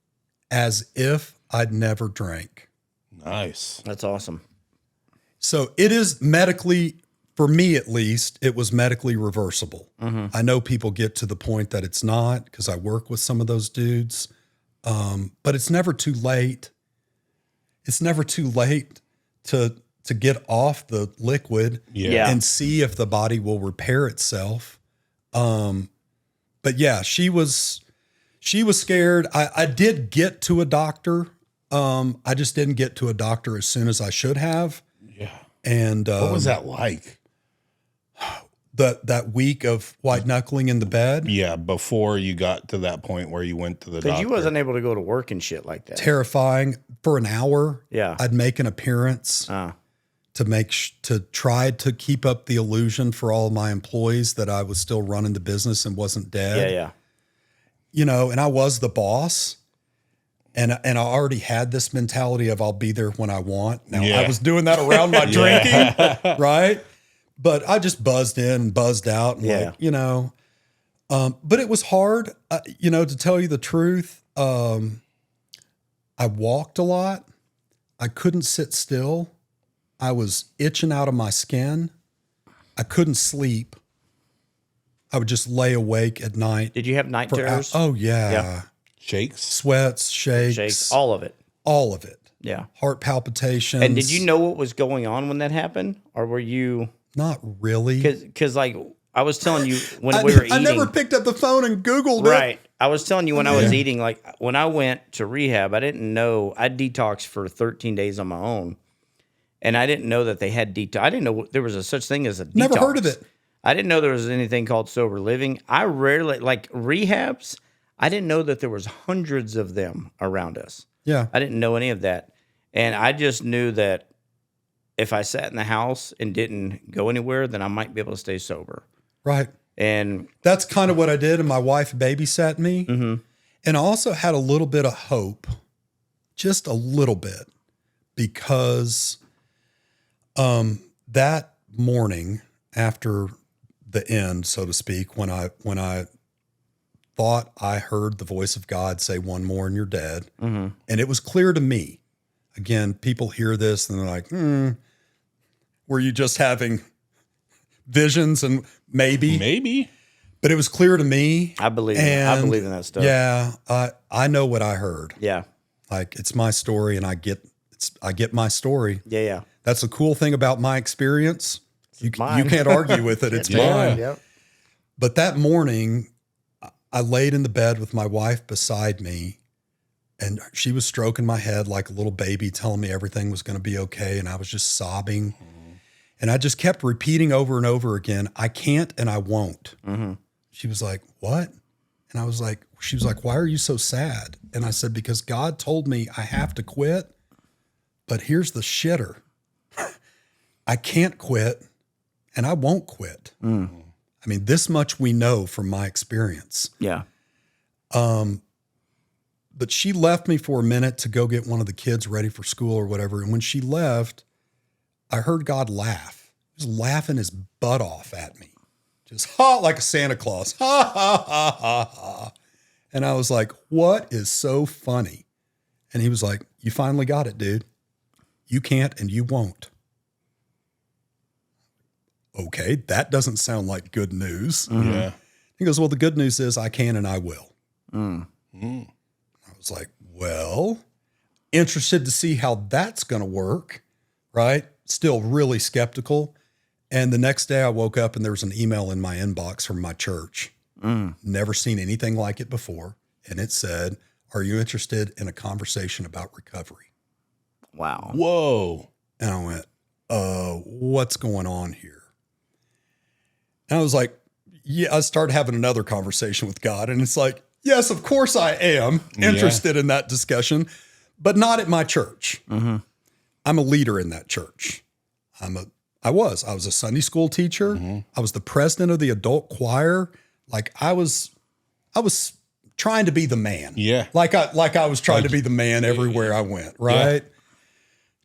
as if I'd never drank. Nice. That's awesome. So it is medically, for me at least, it was medically reversible. I know people get to the point that it's not because I work with some of those dudes, but it's never too late. It's never too late to get off the liquid Yeah. and see if the body will repair itself. But yeah, she was scared. I did get to a doctor. I just didn't get to a doctor as soon as I should have. Yeah. And What was that like? that week of white knuckling in the bed? Yeah, before you got to that point where you went to the Because doctor. you wasn't able to go to work and shit like that. Terrifying. For an hour, Yeah. I'd make an appearance to try to keep up the illusion for all of my employees that I was still running the business and wasn't dead. Yeah. You know, and I was the boss. And I already had this mentality of I'll be there when I want. Now, Yeah. I was doing that around my drinking, right? But I just buzzed in and buzzed out. And Yeah. like, you know, but it was hard, you know, to tell you the truth. I walked a lot. I couldn't sit still. I was itching out of my skin. I couldn't sleep. I would just lay awake at night. Did you have night terrors? Oh, yeah. Yeah. Shakes? Sweats, shakes, Shakes, all of it. all of it. Yeah. Heart palpitations. And did you know what was going on when that happened, or were you? Not really. Because like I was telling you when we were eating, I never picked up the phone and Googled it. right. I was telling you when I was eating, like when I went to rehab, I didn't know I detoxed for 13 days on my own, and I didn't know that they had detox. I didn't know there was a such thing as a detox. Never heard of it. I didn't know there was anything called sober living. I rarely like rehabs. I didn't know that there was hundreds of them around us. Yeah. I didn't know any of that. And I just knew that if I sat in the house and didn't go anywhere, then I might be able to stay sober. Right. And That's kind of what I did. And my wife babysat me. Mm-hmm. And I also had a little bit of hope, just a little bit, because that morning after the end, so to speak, when I thought I heard the voice of God say one more and you're dead. Mm-hmm. And it was clear to me. Again, people hear this and they're like, were you just having visions? And maybe. Maybe. But it was clear to me. I believe And I believe in that stuff. Yeah, I know what I heard. Yeah. Like it's my story, and I get my story. Yeah. That's the cool thing about my experience. You mine. can't argue with it. It's Yeah. mine. Yep. But that morning, I laid in the bed with my wife beside me, and she was stroking my head like a little baby, telling me everything was going to be okay. And I was just sobbing. And I just kept repeating over and over again, I can't and I won't. Mm-hmm. She was like, what? And she was like, why are you so sad? And I said, because God told me I have to quit. But here's the shitter. I can't quit and I won't quit. I mean, this much we know from my experience. Yeah. But she left me for a minute to go get one of the kids ready for school or whatever. And when she left, I heard God laugh. He was laughing his butt off at me. Just like a Santa Claus. Ha, ha, ha, ha, ha. And I was like, what is so funny? And he was like, you finally got it, dude. You can't and you won't. Okay, that doesn't sound like good news. Yeah. He goes, well, the good news is I can and I will. I was like, well, interested to see how that's going to work, right? Still really skeptical. And the next day I woke up and there was an email in my inbox from my church. Never seen anything like it before. And it said, are you interested in a conversation about recovery? Wow. Whoa. And I went, what's going on here? And I was like, yeah, I started having another conversation with God. And it's like, yes, of course I am interested in that discussion, but not at my church. I'm a leader in that church. I was a Sunday school teacher. I was the president of the adult choir. Like I was trying to be the man. Yeah. Like I was trying to be the man everywhere I went, right? Yeah.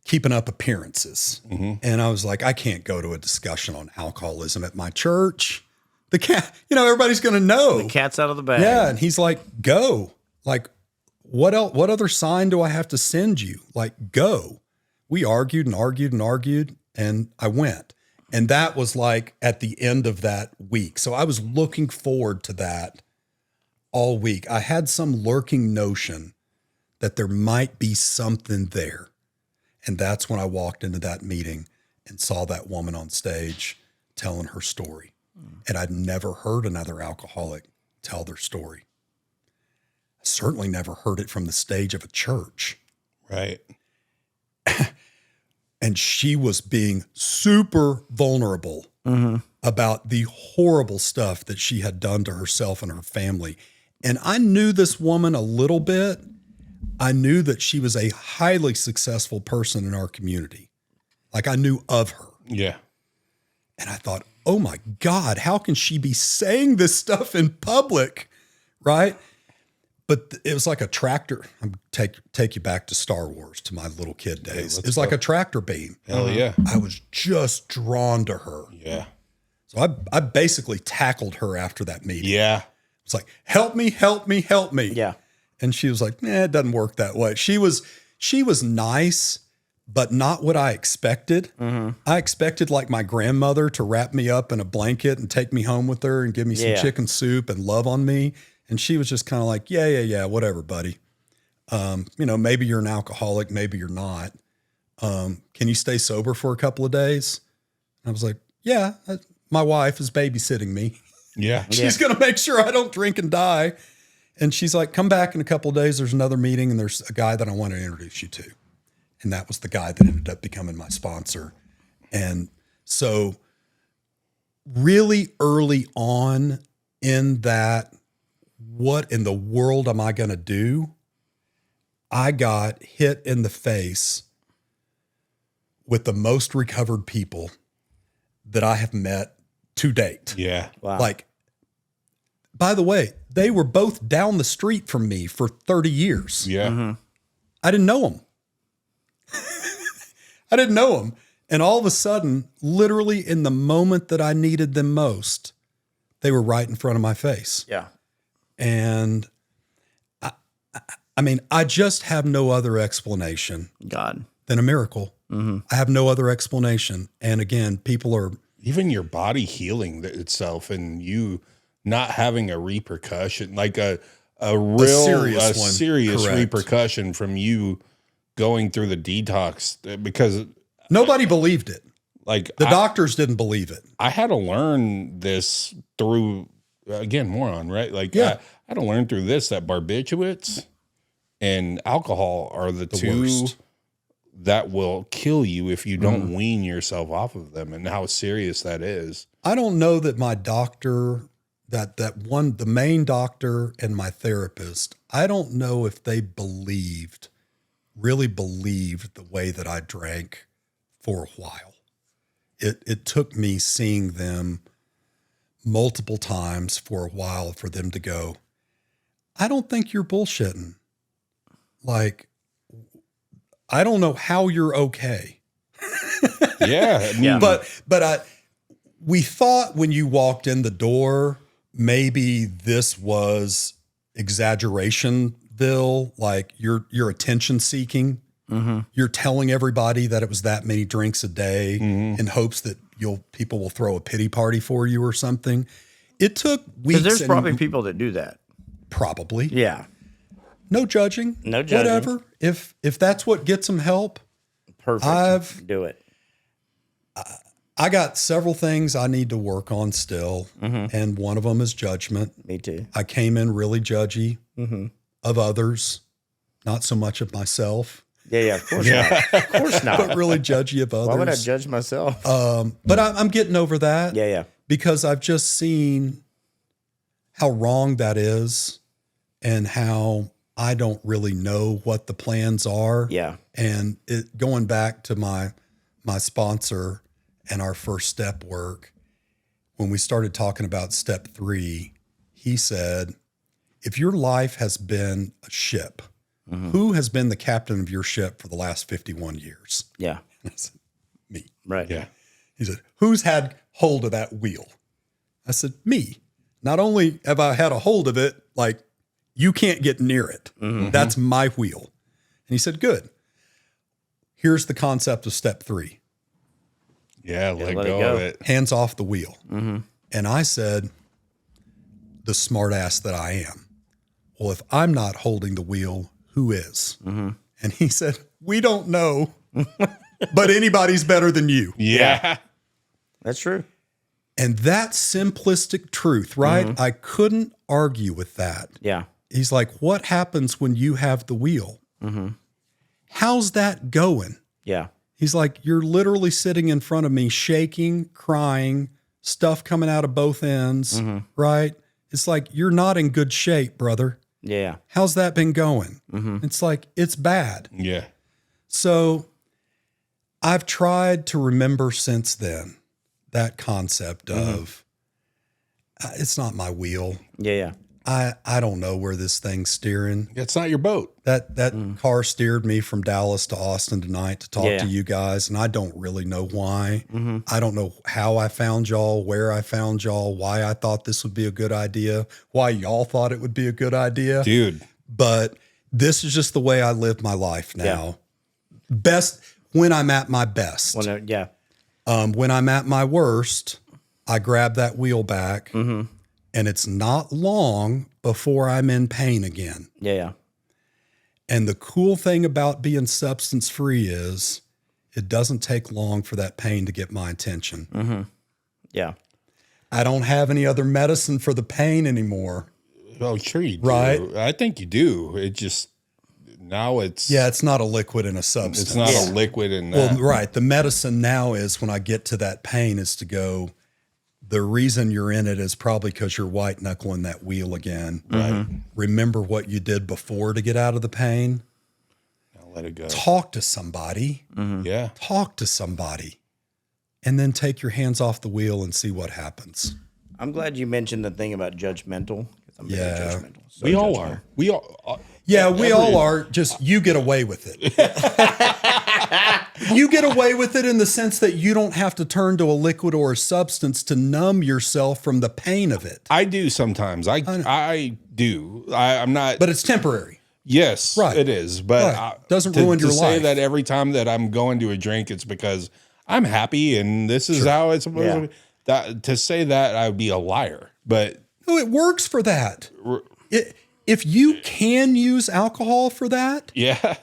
Keeping up appearances. And I was like, I can't go to a discussion on alcoholism at my church. The cat, everybody's going to know. The cat's out of the bag. Yeah. And he's like, go. Like, what else? What other sign do I have to send you? Like, go. We argued and argued and argued, and I went. And that was like at the end of that week. So I was looking forward to that all week. I had some lurking notion that there might be something there. And that's when I walked into that meeting and saw that woman on stage telling her story. And I'd never heard another alcoholic tell their story. I certainly never heard it from the stage of a church. Right. And she was being super vulnerable about the horrible stuff that she had done to herself and her family. And I knew this woman a little bit. I knew that she was a highly successful person in our community. Like, I knew of her. Yeah. And I thought, oh my God, how can she be saying this stuff in public? Right. But it was like a tractor. I'm take you back to Star Wars, to my little kid days. It was like a tractor beam. Hell yeah. I was just drawn to her. Yeah. So I basically tackled her after that meeting. Yeah. It's like, help me, help me, help me. Yeah. And she was like, it doesn't work that way. She was nice, but not what I expected. I expected like my grandmother to wrap me up in a blanket and take me home with her and give me some chicken soup and love on me. And she was just kind of like, yeah, whatever, buddy. Maybe you're an alcoholic, maybe you're not. Can you stay sober for a couple of days? And I was like, yeah, my wife is babysitting me. Yeah. She's going to make sure I don't drink and die. And she's like, come back in a couple of days. There's another meeting and there's a guy that I want to introduce you to. And that was the guy that ended up becoming my sponsor. And so really early on in that, what in the world am I going to do? I got hit in the face with the most recovered people that I have met to date. Yeah. Wow. Like, by the way, they were both down the street from me for 30 years. Yeah. I didn't know them. I didn't know them. And all of a sudden, literally in the moment that I needed them most, they were right in front of my face. Yeah. And I mean, I just have no other explanation God. than a miracle. I have no other explanation. And again, people are, Even your body healing itself and you not having a repercussion, like a serious Correct. repercussion from you going through the detox, because nobody believed it. like The doctors didn't believe it. I had to learn this through, again, moron, right? Like, Yeah. I had to learn through this that barbiturates and alcohol are the two worst. that will kill you if you don't wean yourself off of them, and how serious that is. I don't know that my doctor, the main doctor and my therapist, I don't know if they really believed the way that I drank for a while. It took me seeing them multiple times for a while for them to go, I don't think you're bullshitting. Like, I don't know how you're okay. Yeah. I mean, But we thought when you walked in the door, maybe this was exaggerationville, like you're attention seeking. You're telling everybody that it was that many drinks a day in hopes that people will throw a pity party for you or something. It took weeks. Because there's probably people that do that. Probably. Yeah. No judging. No judging. Whatever. If that's what gets them help, Perfect. Do it. I got several things I need to work on still, and one of them is judgment. Me too. I came in really judgy of others, not so much of myself, Yeah, of course not. Of course not. but really judgy of others. Why would I judge myself? But I'm getting over that. Yeah. Because I've just seen how wrong that is and how I don't really know what the plans are. Yeah. And going back to my sponsor and our first step work, when we started talking about step 3, he said, if your life has been a ship, who has been the captain of your ship for the last 51 years? Yeah. I said, me. Right. yeah. He said, who's had hold of that wheel? I said, me. Not only have I had a hold of it, like You can't get near it. That's my wheel. And he said, good. Here's the concept of step 3. Yeah, let let it go go. of it. Hands off the wheel. And I said, the smart ass that I am, well, if I'm not holding the wheel, who is? And he said, we don't know, but anybody's better than you. Yeah. That's true. And that simplistic truth, right? I couldn't argue with that. Yeah. He's like, what happens when you have the wheel? How's that going? Yeah. He's like, you're literally sitting in front of me, shaking, crying, stuff coming out of both ends, right? It's like, you're not in good shape, brother. Yeah. How's that been going? It's like, it's bad. Yeah. So I've tried to remember since then that concept of it's not my wheel. Yeah. Yeah. I don't know where this thing's steering. It's not your boat. That car steered me from Dallas to Austin tonight to talk to you guys, and I don't really know why. I don't know how I found y'all, where I found y'all, why I thought this would be a good idea, why y'all thought it would be a good idea. Dude. But this is just the way I live my life now. Best when I'm at my best. When I'm at my worst, I grab that wheel back, and it's not long before I'm in pain again. Yeah. And the cool thing about being substance free is it doesn't take long for that pain to get my attention. Yeah. I don't have any other medicine for the pain anymore. Oh, sure you do. Right. I think you do. It just, now it's. Yeah, it's not a liquid and a substance. It's not a liquid and Well, right. The medicine now is when I get to that pain is to go, the reason you're in it is probably because you're white knuckling that wheel again. Right. Remember what you did before to get out of the pain. Now let it go. Talk to somebody. Yeah. Talk to somebody. And then take your hands off the wheel and see what happens. I'm glad you mentioned the thing about judgmental. 'Cause I'm very judgmental. So We all judgmental. are. We all. Yeah, we all are. Just you get away with it. You get away with it in the sense that you don't have to turn to a liquid or a substance to numb yourself from the pain of it. I do sometimes. I do. I'm not. But it's temporary. Yes, Right. it is. But Right. Doesn't ruin your to say life. that every time that I'm going to a drink, it's because I'm happy and this is how it's supposed to be. That, to say that, I would be a liar. But No, it works for that. If you can use alcohol for that, yeah.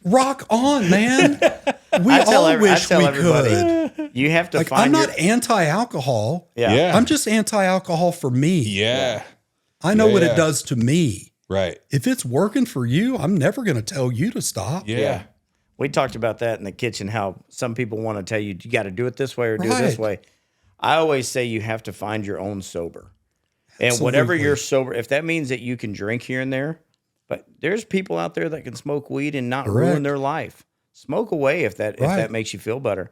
rock on, man. We I tell all wish tell we everybody, could. you have to Like, find I'm not your, anti-alcohol. Yeah. I'm just anti-alcohol for me. Yeah. I know what Yeah. it does to me. Right. If it's working for you, I'm never going to tell you to stop. Yeah. We talked about that in the kitchen, how some people want to tell you, you got to do it this way or do it this Right. way. I always say you have to find your own sober. And Absolutely. whatever you're sober, if that means that you can drink here and there, but there's people out there that can smoke weed and not ruin Correct. their life. Smoke away if that Right. makes you feel better.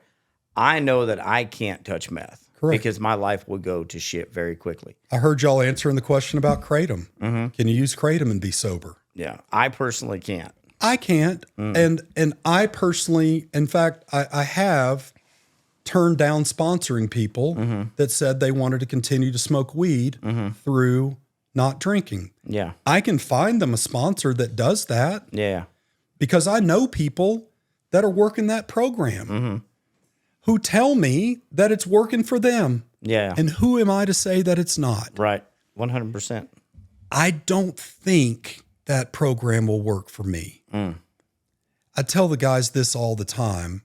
I know that I can't touch meth Correct. because my life will go to shit very quickly. I heard y'all answering the question about kratom. Can you use kratom and be sober? Yeah, I personally can't. I can't. And I personally, in fact, I have turned down sponsoring people that said they wanted to continue to smoke weed through not drinking. Yeah, I can find them a sponsor that does that yeah, because I know people that are working that program who tell me that it's working for them. yeah. And who am I to say that it's not? Right, 100%. I don't think that program will work for me. I tell the guys this all the time.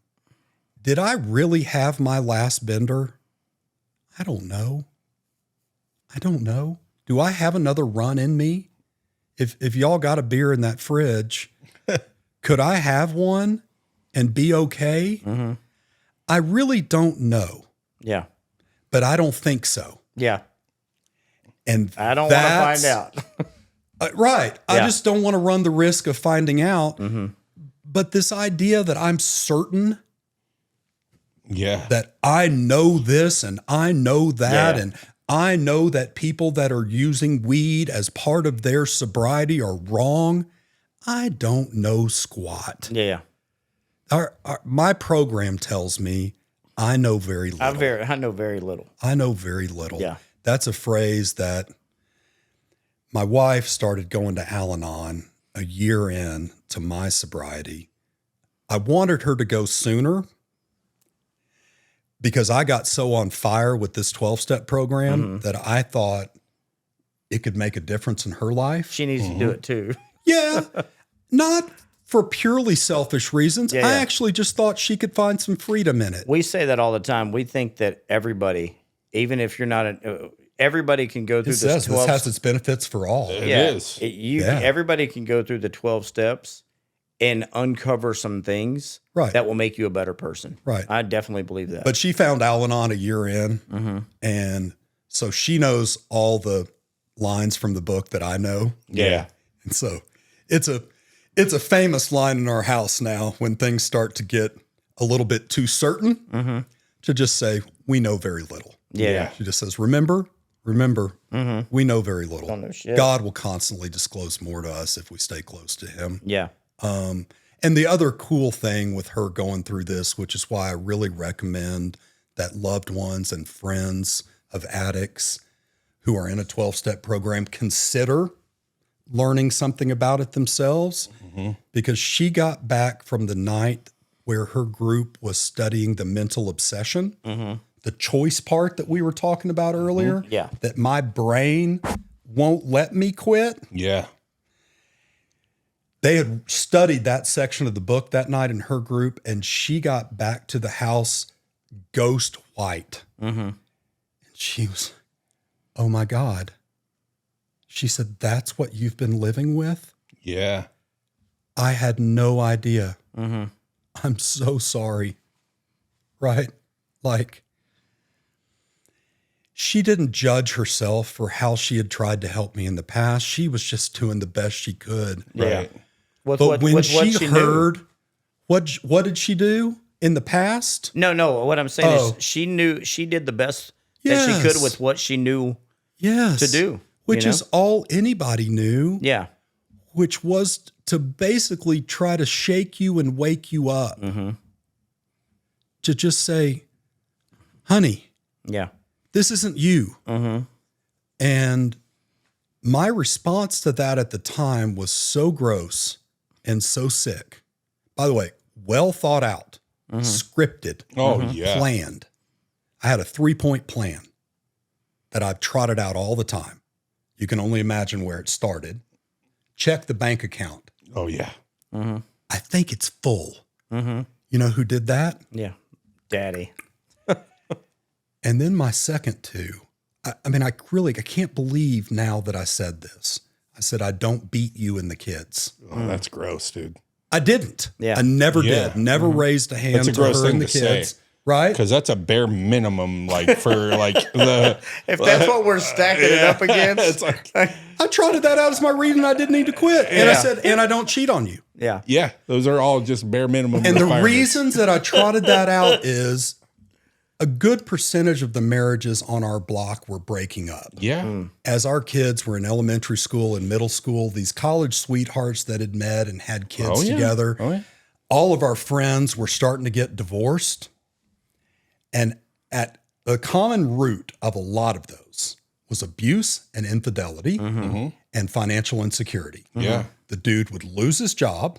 Did I really have my last bender? I don't know. Do I have another run in me? If y'all got a beer in that fridge, could I have one and be okay? I really don't know, Yeah, but I don't think so. yeah. And I don't want to find out. Right. I Yeah. just don't want to run the risk of finding out. But this idea that I'm certain Yeah. that I know this and I know that, Yeah. and I know that people that are using weed as part of their sobriety are wrong, I don't know squat. Yeah, My program tells me I know very little. I know very little. I know very little. Yeah. That's a phrase that my wife started going to Al-Anon a year in to my sobriety. I wanted her to go sooner because I got so on fire with this 12-step program that I thought it could make a difference in her life. She needs to do it too. Yeah, not for purely selfish reasons. Yeah, I yeah. actually just thought she could find some freedom in it. We say that all the time. We think that everybody, even if you're not everybody can go through It says this this 12 has its benefits for all. It is. Yeah. Everybody can go through the 12 steps and uncover some things Right. that will make you a better person. Right. I definitely believe that. But she found Al-Anon a year in, and so she knows all the lines from the book that I know. Yeah. And so it's a famous line in our house now when things start to get a little bit too certain to just say, we know very little. yeah. She just says, remember, we know very little. Don't know shit. God will constantly disclose more to us if we stay close to him. Yeah. And the other cool thing with her going through this, which is why I really recommend that loved ones and friends of addicts who are in a 12-step program consider learning something about it themselves, because she got back from the night where her group was studying the mental obsession, the choice part that we were talking about earlier, Yeah. that my brain won't let me quit. Yeah. They had studied that section of the book that night in her group, and she got back to the house ghost white. And she was, oh my God. She said, that's what you've been living with? Yeah. I had no idea. I'm so sorry. Right? Like, she didn't judge herself for how she had tried to help me in the past. She was just doing the best she could. Right. With But what, when with what she knew. heard, what did she do in the past? No. What I'm saying Oh. is she knew she did the best that she could Yes. with what she knew Yes. to do. Which you know? is all anybody knew, Yeah. which was to basically try to shake you and wake you up. To just say, honey, Yeah. this isn't you. And my response to that at the time was so gross and so sick. By the way, well thought out, scripted, Oh, yeah. planned. I had a 3-point plan that I've trotted out all the time. You can only imagine where it started. Check the bank account. Oh, yeah. I think it's full. You know who did that? Yeah. Daddy. And then my second two. I mean, I can't believe now that I said this. I said, I don't beat you and the kids. Oh, that's gross, dude. I didn't. Yeah. I never Yeah. did. Never raised a hand That's a to gross her thing and the to kids. say. Right? Because that's a bare minimum, like, for, like, the... If that's what we're stacking it up against. It's like, I trotted that out as my reason I didn't need to quit. And I Yeah. said, and I don't cheat on you. Yeah. yeah, those are all just bare minimum And the requirements. reasons that I trotted that out is a good percentage of the marriages on our block were breaking up. Yeah. As our kids were in elementary school and middle school, these college sweethearts that had met and had kids Oh, yeah. together, Oh, yeah. all of our friends were starting to get divorced. And at the common root of a lot of those was abuse and infidelity and financial insecurity. Yeah. The dude would lose his job.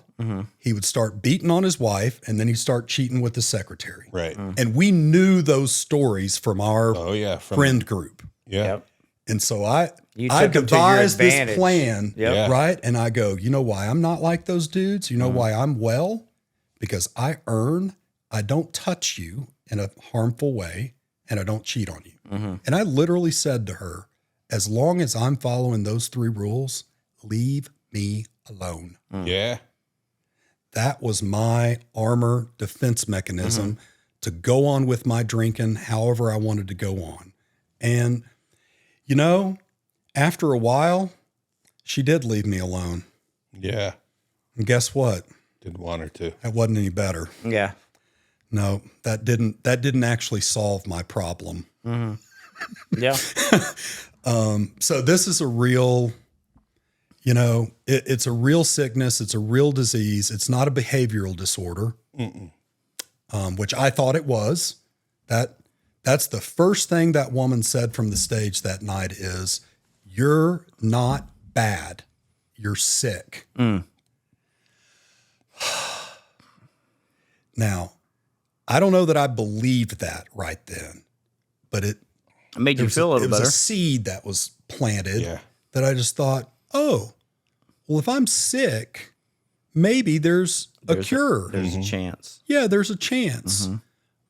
He would start beating on his wife, and then he'd start cheating with his secretary. Right. And we knew those stories from our Oh, yeah. From, friend group. Yeah. Yep. And so I You I took 'em to your devised this advantage. plan, Yep. Yeah. right? And I go, you know why I'm not like those dudes? You know why I'm well? Because I don't touch you in a harmful way, and I don't cheat on you. And I literally said to her, as long as I'm following those 3 rules, leave me alone. Yeah. That was my armor defense mechanism to go on with my drinking however I wanted to go on. And, you know, after a while, she did leave me alone. Yeah. And guess what? Didn't want her to. That wasn't any better. Yeah. No, that didn't actually solve my problem. Yeah. So this is a real, it's a real sickness. It's a real disease. It's not a behavioral disorder, which I thought it was. That's the first thing that woman said from the stage that night is, you're not bad. You're sick. Now, I don't know that I believed that right then, but it made you feel a little it was better. a seed that was planted Yeah. that I just thought, oh, well, if I'm sick, maybe there's a cure. There's a chance. Yeah, there's a chance.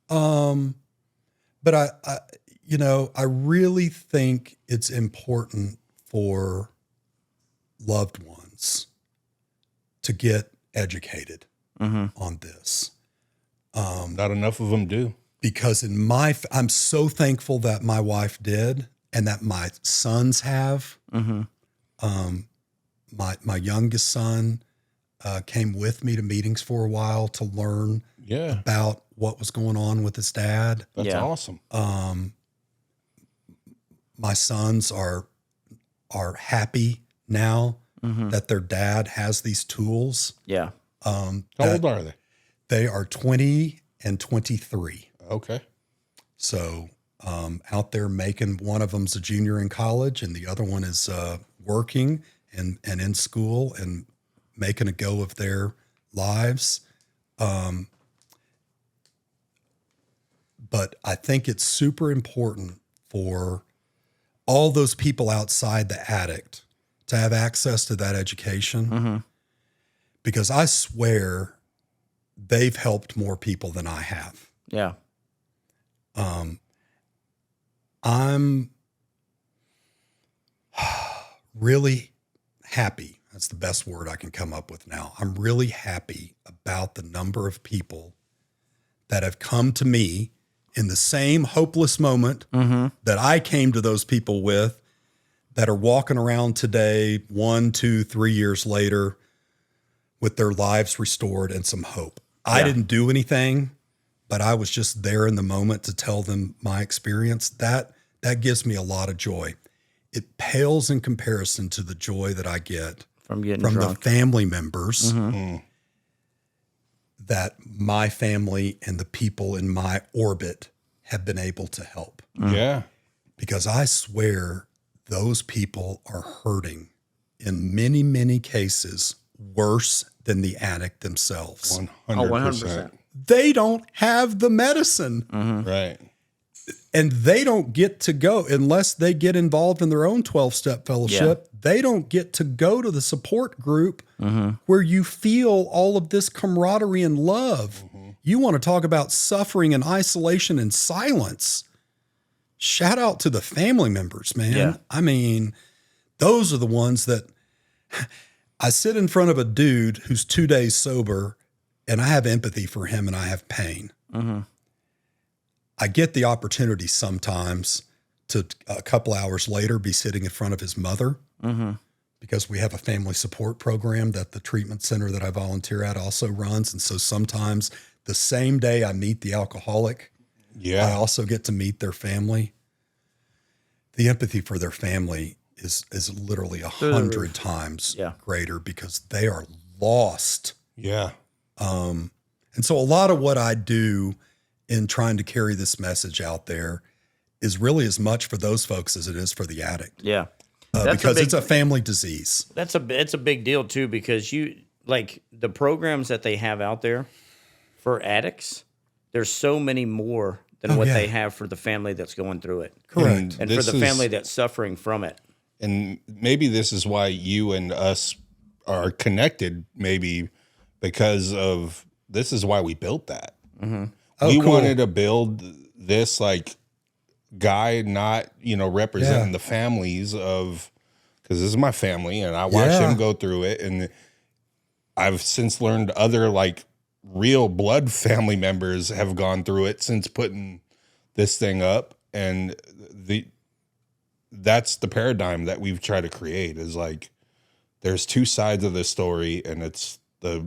But I really think it's important for loved ones to get educated on this. Not enough of them do. Because I'm so thankful that my wife did and that my sons have. My youngest son came with me to meetings for a while to learn Yeah. about what was going on with his dad. That's Yeah. awesome. My sons are happy now that their dad has these tools. Yeah. How old are they? They are 20 and 23. Okay. So out there making, one of them's a junior in college and the other one is working and in school and making a go of their lives. But I think it's super important for all those people outside the addict to have access to that education, because I swear they've helped more people than I have. Yeah. I'm really happy. That's the best word I can come up with now. I'm really happy about the number of people that have come to me in the same hopeless moment that I came to those people with, that are walking around today, 1, 2, 3 years later, with their lives restored and some hope. I didn't do anything, but I was just there in the moment to tell them my experience. That gives me a lot of joy. It pales in comparison to the joy that I get From getting from drunk. the family members that my family and the people in my orbit have been able to help. Yeah. Because I swear those people are hurting in many, many cases worse than the addict themselves. 100%. Oh, 100%. They don't have the medicine. Right. And they don't get to go unless they get involved in their own 12-step fellowship. They don't get to go to the support group where you feel all of this camaraderie and love. You want to talk about suffering and isolation and silence. Shout out to the family members, man. Yeah. I mean, those are the ones that I sit in front of a dude who's 2 days sober and I have empathy for him and I have pain. I get the opportunity sometimes to a couple hours later be sitting in front of his mother because we have a family support program that the treatment center that I volunteer at also runs. And so sometimes the same day I meet the alcoholic, I also get to meet their family. The empathy for their family is literally 100 times greater because they are lost. Yeah. And so a lot of what I do in trying to carry this message out there is really as much for those folks as it is for the addict. Yeah. Because it's a family disease. It's a big deal too, because you like the programs that they have out there for addicts. There's so many more than what they have for the family that's going through it. Correct. And for the family that's suffering from it. And maybe this is why you and us are connected, maybe because of this is why we built that. We wanted to build this like guy, not, representing the families of, because this is my family and I watched him go through it. And I've since learned other like real blood family members have gone through it since putting this thing up. And that's the paradigm that we've tried to create is like, there's two sides of the story and it's the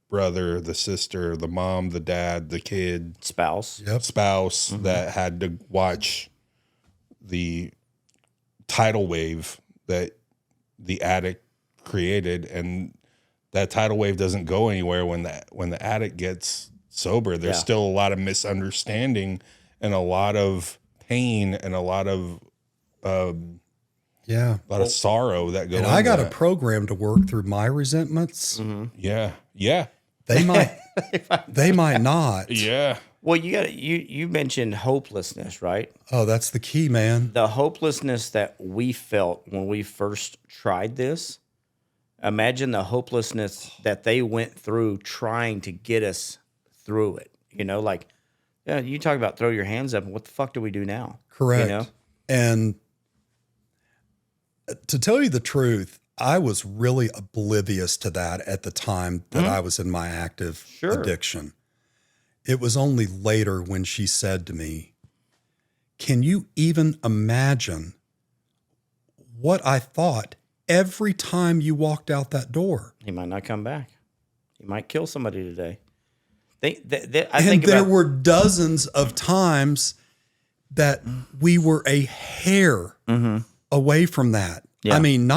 brother, the sister, the mom, the dad, the kid, Spouse. spouse that had to watch the tidal wave that the addict created, and that tidal wave doesn't go anywhere when the addict gets sober. There's still a lot of misunderstanding and a lot of pain and a lot of Yeah. A lot of sorrow that goes. And I got a program to work through my resentments. Yeah. Yeah. They might not. Yeah. Well, you mentioned hopelessness, right? Oh, that's the key, man. The hopelessness that we felt when we first tried this. Imagine the hopelessness that they went through trying to get us through it. You know, like, yeah, you talk about throw your hands up. What the fuck do we do now? Correct. You know? And to tell you the truth, I was really oblivious to that at the time that I was in my active addiction. It was only later when she said to me, "Can you even imagine what I thought every time you walked out that door?" He might not come back. He might kill somebody today. I And think there about, were dozens of times that we were a hair away from that. Yeah. I mean,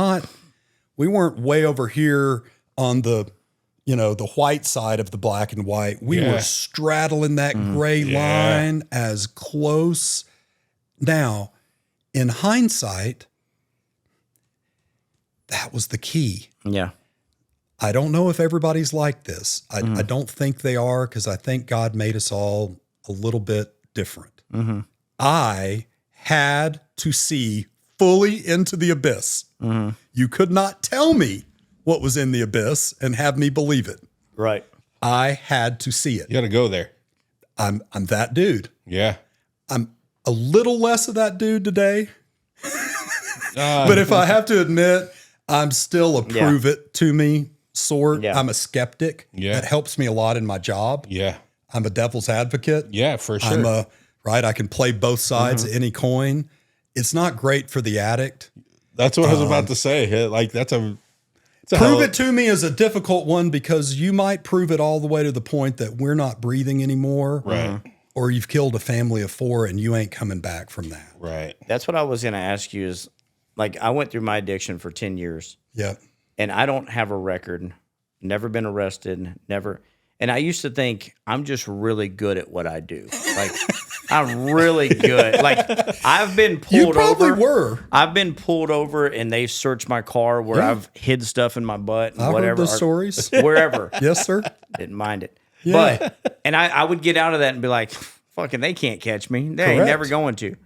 we weren't way over here on the white side of the black and white. We were straddling that gray line as close. Now, in hindsight, that was the key. Yeah. I don't know if everybody's like this. I don't think they are, because I think God made us all a little bit different. I had to see fully into the abyss. You could not tell me what was in the abyss and have me believe it. Right. I had to see it. You got to go there. I'm that dude. Yeah. I'm a little less of that dude today. But if I have to admit, I'm still a prove it to me sort. Yeah. I'm a skeptic. Yeah. That helps me a lot in my job. Yeah. I'm a devil's advocate. Yeah, for sure. I can play both sides of any coin. It's not great for the addict. That's what I was about to say. Like it's a Prove it to me is a difficult one, because you might prove it all the way to the point that we're not breathing anymore. Right. Or you've killed a family of 4 and you ain't coming back from that. Right. That's what I was going to ask you is, like, I went through my addiction for 10 years. Yep. And I don't have a record, never been arrested, never. And I used to think I'm just really good at what I do. Like, I'm really good. Like, I've been pulled You probably over. were. I've been pulled over and they searched my car where I've hid stuff in my butt and I've whatever. heard those stories. Wherever. Yes, sir. Didn't mind it. Yeah. But, and I would get out of that and be like, fucking, they can't catch me. They ain't Correct. never going to.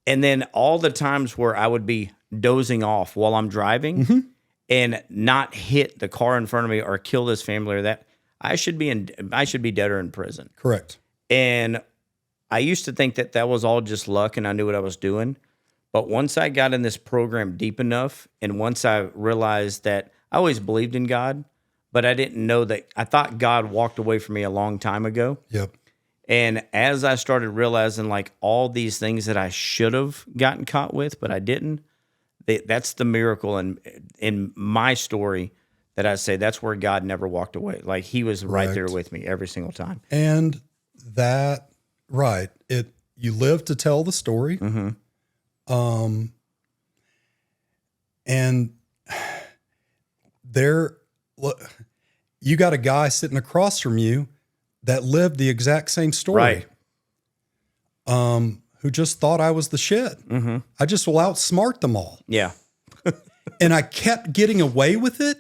And then all the times where I would be dozing off while I'm driving and not hit the car in front of me or kill this family or that, I should be dead or in prison. Correct. And I used to think that that was all just luck and I knew what I was doing. But once I got in this program deep enough, and once I realized that I always believed in God, but I didn't know that, I thought God walked away from me a long time ago. Yep. And as I started realizing like all these things that I should have gotten caught with, but I didn't, that's the miracle in my story that I say that's where God never walked away. Like he was right there with me every single time. And that, right. You live to tell the story. And you got a guy sitting across from you that lived the exact same story. Right. Who just thought I was the shit. I just will outsmart them all. Yeah. And I kept getting away with it.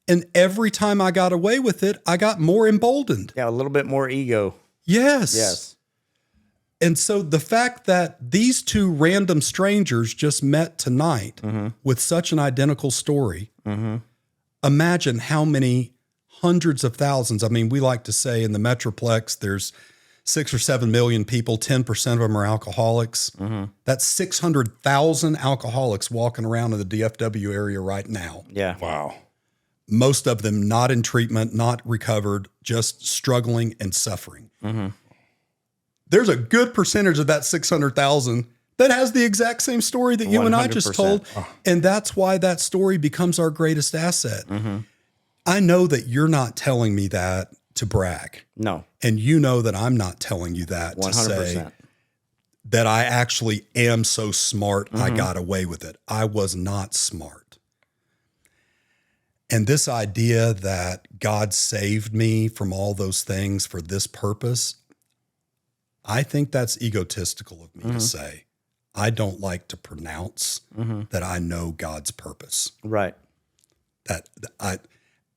And every time I got away with it, I got more emboldened. Yeah. A little bit more ego. Yes. Yes. And so the fact that these two random strangers just met tonight with such an identical story, imagine how many hundreds of thousands. I mean, we like to say in the Metroplex, there's 6 or 7 million people, 10% of them are alcoholics. That's 600,000 alcoholics walking around in the DFW area right now. Yeah. Wow. Most of them not in treatment, not recovered, just struggling and suffering. There's a good percentage of that 600,000 that has the exact same story that you and I just 100%. told. And that's why that story becomes our greatest asset. I know that you're not telling me that to brag. No. And you know that I'm not telling you that 100%. to say that I actually am so smart, I got away with it. I was not smart. And this idea that God saved me from all those things for this purpose, I think that's egotistical of me to say. I don't like to pronounce that I know God's purpose. Right. That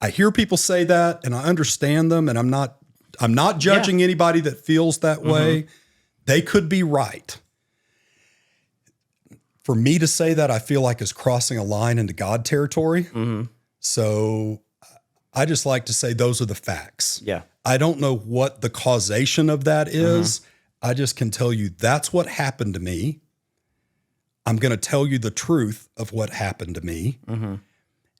I hear people say that, and I understand them, and I'm not judging anybody that feels that way. They could be right. For me to say that, I feel like is crossing a line into God territory. So I just like to say those are the facts. Yeah. I don't know what the causation of that is. I just can tell you that's what happened to me. I'm going to tell you the truth of what happened to me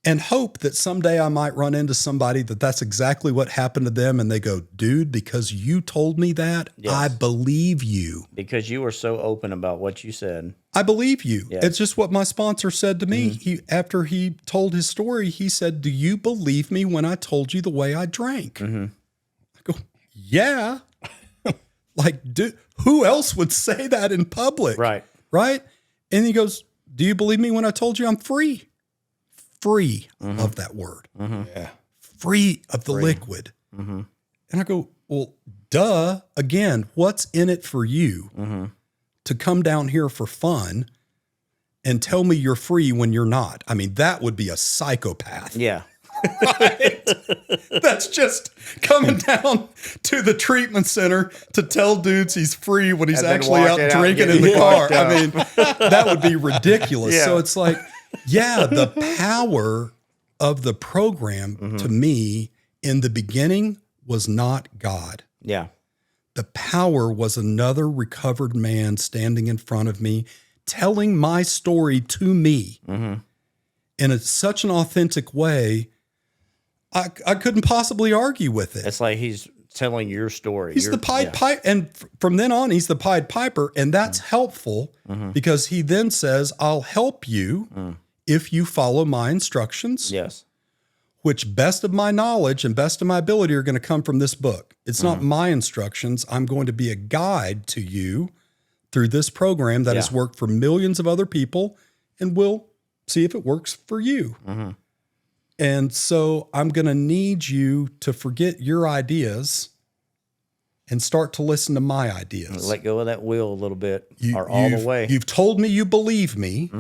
and hope that someday I might run into somebody that's exactly what happened to them. And they go, dude, because you told me that, I believe you. Because you were so open about what you said. I believe you. Yes. It's just what my sponsor said to me. After he told his story, he said, do you believe me when I told you the way I drank? I go, yeah. Like, dude, who else would say that in public? Right. Right. And he goes, do you believe me when I told you I'm free? Free of that word. Yeah. Free of the liquid. And I go, well, duh. Again, what's in it for you to come down here for fun and tell me you're free when you're not? I mean, that would be a psychopath. Yeah. Right? That's just coming down to the treatment center to tell dudes he's free when he's And then actually out walking out drinking and in the getting car. fucked I up. mean, that would be ridiculous. Yeah. So it's like, yeah, the power of the program to me in the beginning was not God. Yeah. The power was another recovered man standing in front of me, telling my story to me in such an authentic way. I couldn't possibly argue with it. It's like he's telling your story. He's the Pied Piper. And from then on, he's the Pied Piper. And that's helpful because he then says, I'll help you if you follow my instructions, Yes. which best of my knowledge and best of my ability are going to come from this book. It's not my instructions. I'm going to be a guide to you through this program that has worked for millions of other people, and we'll see if it works for you. And so I'm going to need you to forget your ideas and start to listen to my ideas. Let go of that wheel a little bit or all the way. You've told me you believe me.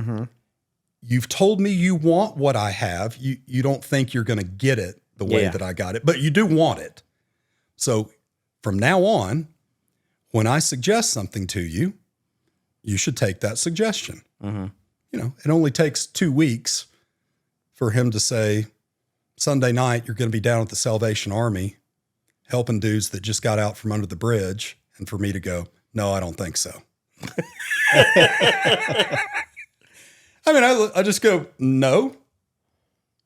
You've told me you want what I have. You don't think you're going to get it the way that I got it, but you do want it. So from now on, when I suggest something to you, you should take that suggestion. You know, it only takes 2 weeks for him to say, Sunday night, you're going to be down at the Salvation Army helping dudes that just got out from under the bridge. And for me to go, no, I don't think so. I mean, I just go, no.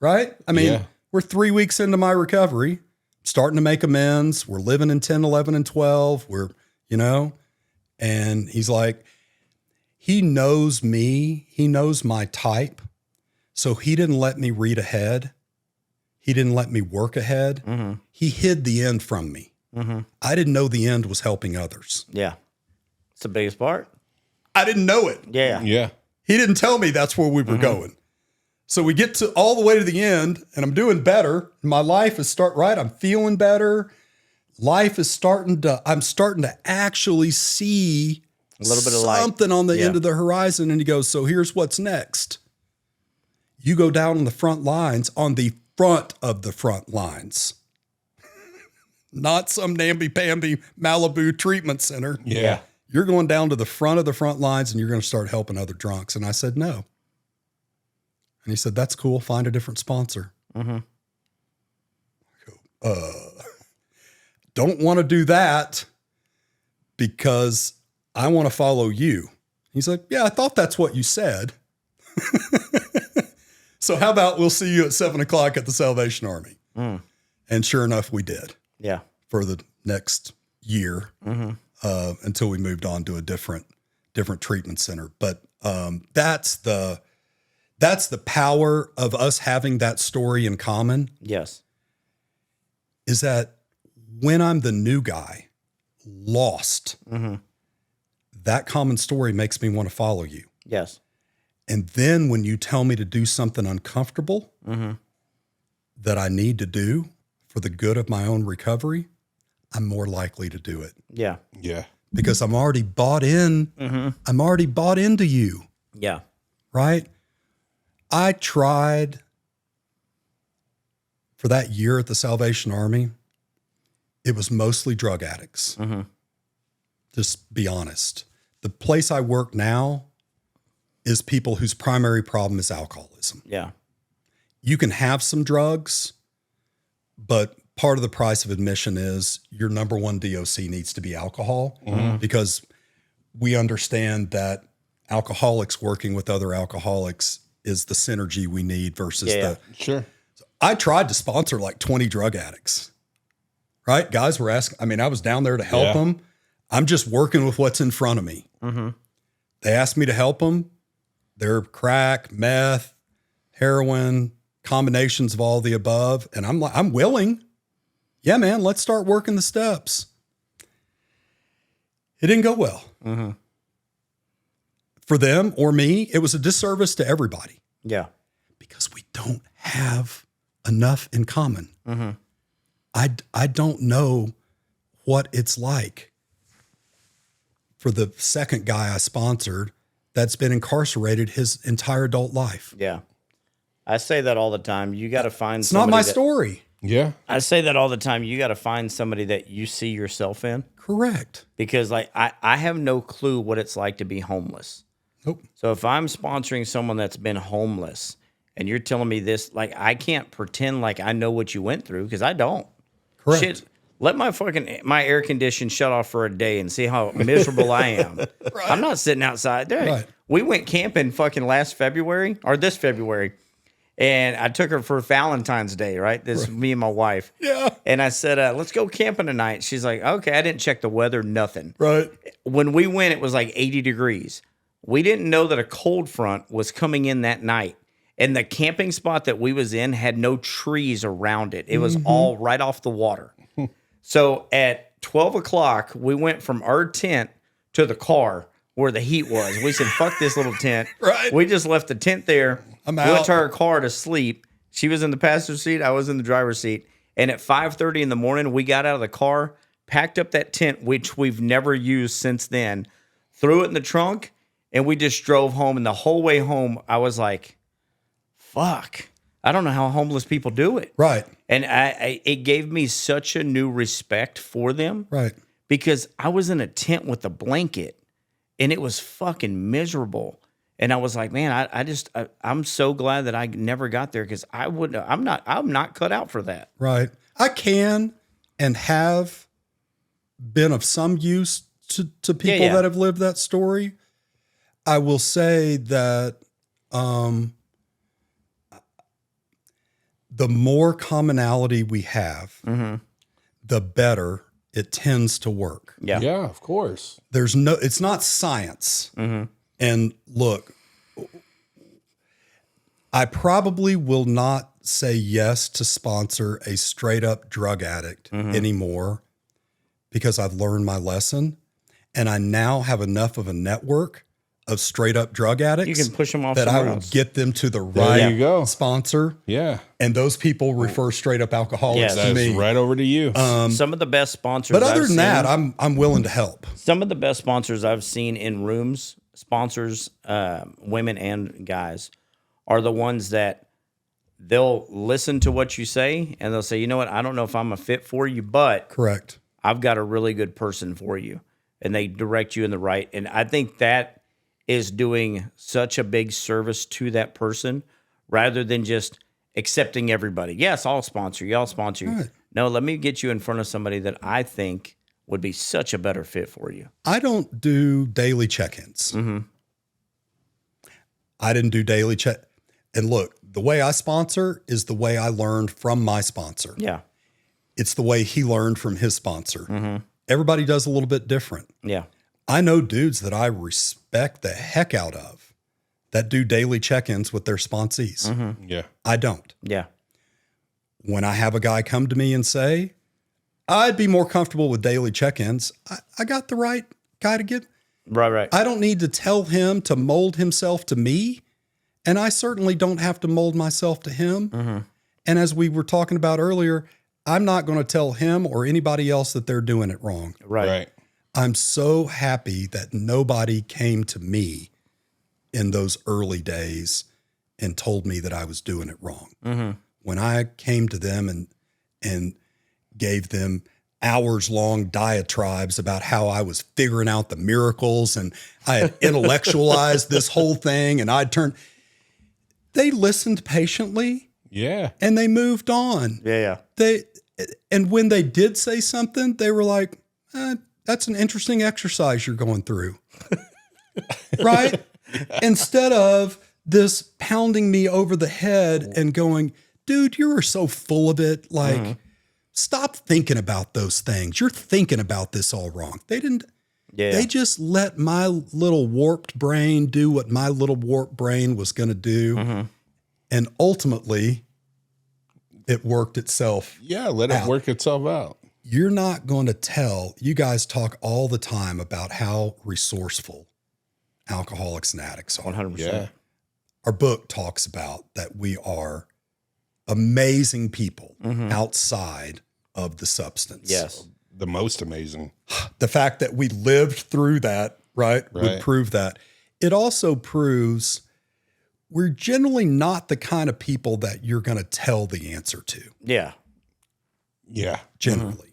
Right? I mean, we're 3 weeks into my recovery, starting to make amends. We're living in 10, 11, and 12. We're, you know, and he's like, he knows me. He knows my type. So he didn't let me read ahead. He didn't let me work ahead. He hid the end from me. I didn't know the end was helping others. Yeah. It's the biggest part. I didn't know it. Yeah. Yeah. He didn't tell me that's where we were going. So we get to all the way to the end, and I'm doing better. My life is I'm feeling better. Life is I'm starting to actually see A little bit of light. something on the end of the horizon. And he goes, so here's what's next. You go down on the front lines, on the front of the front lines. Not some namby-pamby Malibu treatment center. Yeah. You're going down to the front of the front lines and you're going to start helping other drunks. And I said, no. And he said, that's cool. Find a different sponsor. I go, don't want to do that because I want to follow you. He's like, yeah, I thought that's what you said. So how about we'll see you at 7:00 at the Salvation Army? And sure enough, we did. Yeah. For the next year until we moved on to a different treatment center. But that's the power of us having that story in common. Yes. Is that when I'm the new guy, lost, that common story makes me want to follow you. Yes. And then when you tell me to do something uncomfortable that I need to do for the good of my own recovery, I'm more likely to do it. Yeah. Yeah. because I'm already bought in. I'm already bought into you, Yeah. right? I tried for that year at the Salvation Army. It was mostly drug addicts. Just be honest. The place I work now is people whose primary problem is alcoholism. Yeah. You can have some drugs, but part of the price of admission is your number one DOC needs to be alcohol, because we understand that alcoholics working with other alcoholics is the synergy we need versus the. Sure. I tried to sponsor like 20 drug addicts, right? Guys were asking, I mean, I was down there to help them. I'm just working with what's in front of me. They asked me to help them. They're crack, meth, heroin, combinations of all the above. And I'm like, I'm willing. Yeah, man, let's start working the steps. It didn't go well. For them or me, it was a disservice to everybody Yeah. because we don't have enough in common. I don't know what it's like for the second guy I sponsored that's been incarcerated his entire adult life. Yeah. I say that all the time. You got to find It's not my story. Yeah. I say that all the time. You got to find somebody that you see yourself in, Correct. because like I have no clue what it's like to be homeless. Nope. So if I'm sponsoring someone that's been homeless and you're telling me this, like I can't pretend like I know what you went through because I don't. Correct. Shit, let my air condition shut off for a day and see how miserable I am. I'm not sitting outside. Dude, Right. we went camping fucking last February or this February, and I took her for Valentine's Day. Right, this is me and my wife. Yeah. And I said, let's go camping tonight. She's like, okay. I didn't check the weather, nothing. Right. When we went, it was like 80 degrees. We didn't know that a cold front was coming in that night. And the camping spot that we was in had no trees around it. It was all right off the water. So at 12 o'clock, we went from our tent to the car where the heat was. We said, fuck this little tent. Right. We just left the tent there. I'm Went out. to our car to sleep. She was in the passenger seat. I was in the driver's seat. And at 5:30 in the morning, we got out of the car, packed up that tent, which we've never used since then, threw it in the trunk, and we just drove home. And the whole way home, I was like, fuck, I don't know how homeless people do it. Right. And it gave me such a new respect for them, Right. because I was in a tent with a blanket and it was fucking miserable. And I was like, man, I'm so glad that I never got there, because I'm not cut out for that. Right. I can and have been of some use to people yeah. that have lived that story. I will say that the more commonality we have, the better it tends to work. Yeah. Yeah, of course. It's not science. And look, I probably will not say yes to sponsor a straight up drug addict anymore, because I've learned my lesson and I now have enough of a network of straight up drug addicts. You can push them off that I somewhere will else. get them to the There right you go. sponsor. Yeah. And those people refer straight up alcoholics Yes. to That's me. right over to you. Some of the best sponsors. But other I've than that, seen- I'm willing to help. some of the best sponsors I've seen in rooms, sponsors, women and guys, are the ones that they'll listen to what you say and they'll say, you know what, I don't know if I'm a fit for you, but Correct. I've got a really good person for you. And they direct you in the right. And I think that is doing such a big service to that person, rather than just accepting everybody. Yes, I'll sponsor you. I'll sponsor you. Right. No, let me get you in front of somebody that I think would be such a better fit for you. I don't do daily check-ins. I didn't do daily check. And look, the way I sponsor is the way I learned from my sponsor. Yeah. It's the way he learned from his sponsor. Everybody does a little bit different. Yeah. I know dudes that I respect the heck out of that do daily check-ins with their sponsees. Yeah. I don't. Yeah. When I have a guy come to me and say, I'd be more comfortable with daily check-ins, I got the right guy to get. Right. I don't need to tell him to mold himself to me, and I certainly don't have to mold myself to him. And as we were talking about earlier, I'm not going to tell him or anybody else that they're doing it wrong. Right. I'm so happy that nobody came to me in those early days and told me that I was doing it wrong. Mm-hmm. When I came to them and gave them hours-long diatribes about how I was figuring out the miracles and I had intellectualized this whole thing and they listened patiently. Yeah. And they moved on. Yeah. And when they did say something, they were like, that's an interesting exercise you're going through. Right? Instead of this pounding me over the head and going, dude, you are so full of it. Like, stop thinking about those things. You're thinking about this all wrong. They didn't. Yeah. They just let my little warped brain do what my little warped brain was going to do. And ultimately, it worked itself. Yeah, let it work itself out. You're not going to tell. You guys talk all the time about how resourceful alcoholics and addicts are. 100%. Yeah. Our book talks about that we are amazing people outside of the substance. Yes. The most amazing. The fact that we lived through that, right, would prove that. It also proves we're generally not the kind of people that you're going to tell the answer to. Yeah. Yeah. Generally.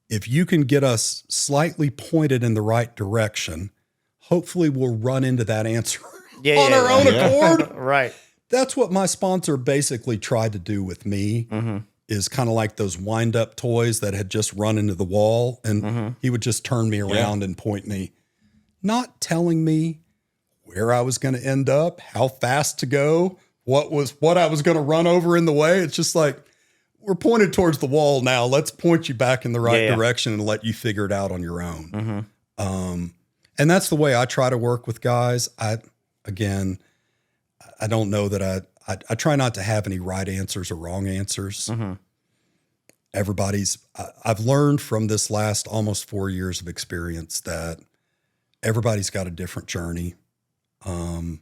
If you can get us slightly pointed in the right direction, hopefully we'll run into that answer on our own accord. Right. That's what my sponsor basically tried to do with me, is kind of like those wind-up toys that had just run into the wall, and he would just turn me around and point me, not telling me where I was going to end up, how fast to go, what I was going to run over in the way. It's just like, we're pointed towards the wall now. Let's point you back in the right direction and let you figure it out on your own. And that's the way I try to work with guys. I don't know that I try not to have any right answers or wrong answers. I've learned from this last almost 4 years of experience that everybody's got a different journey. The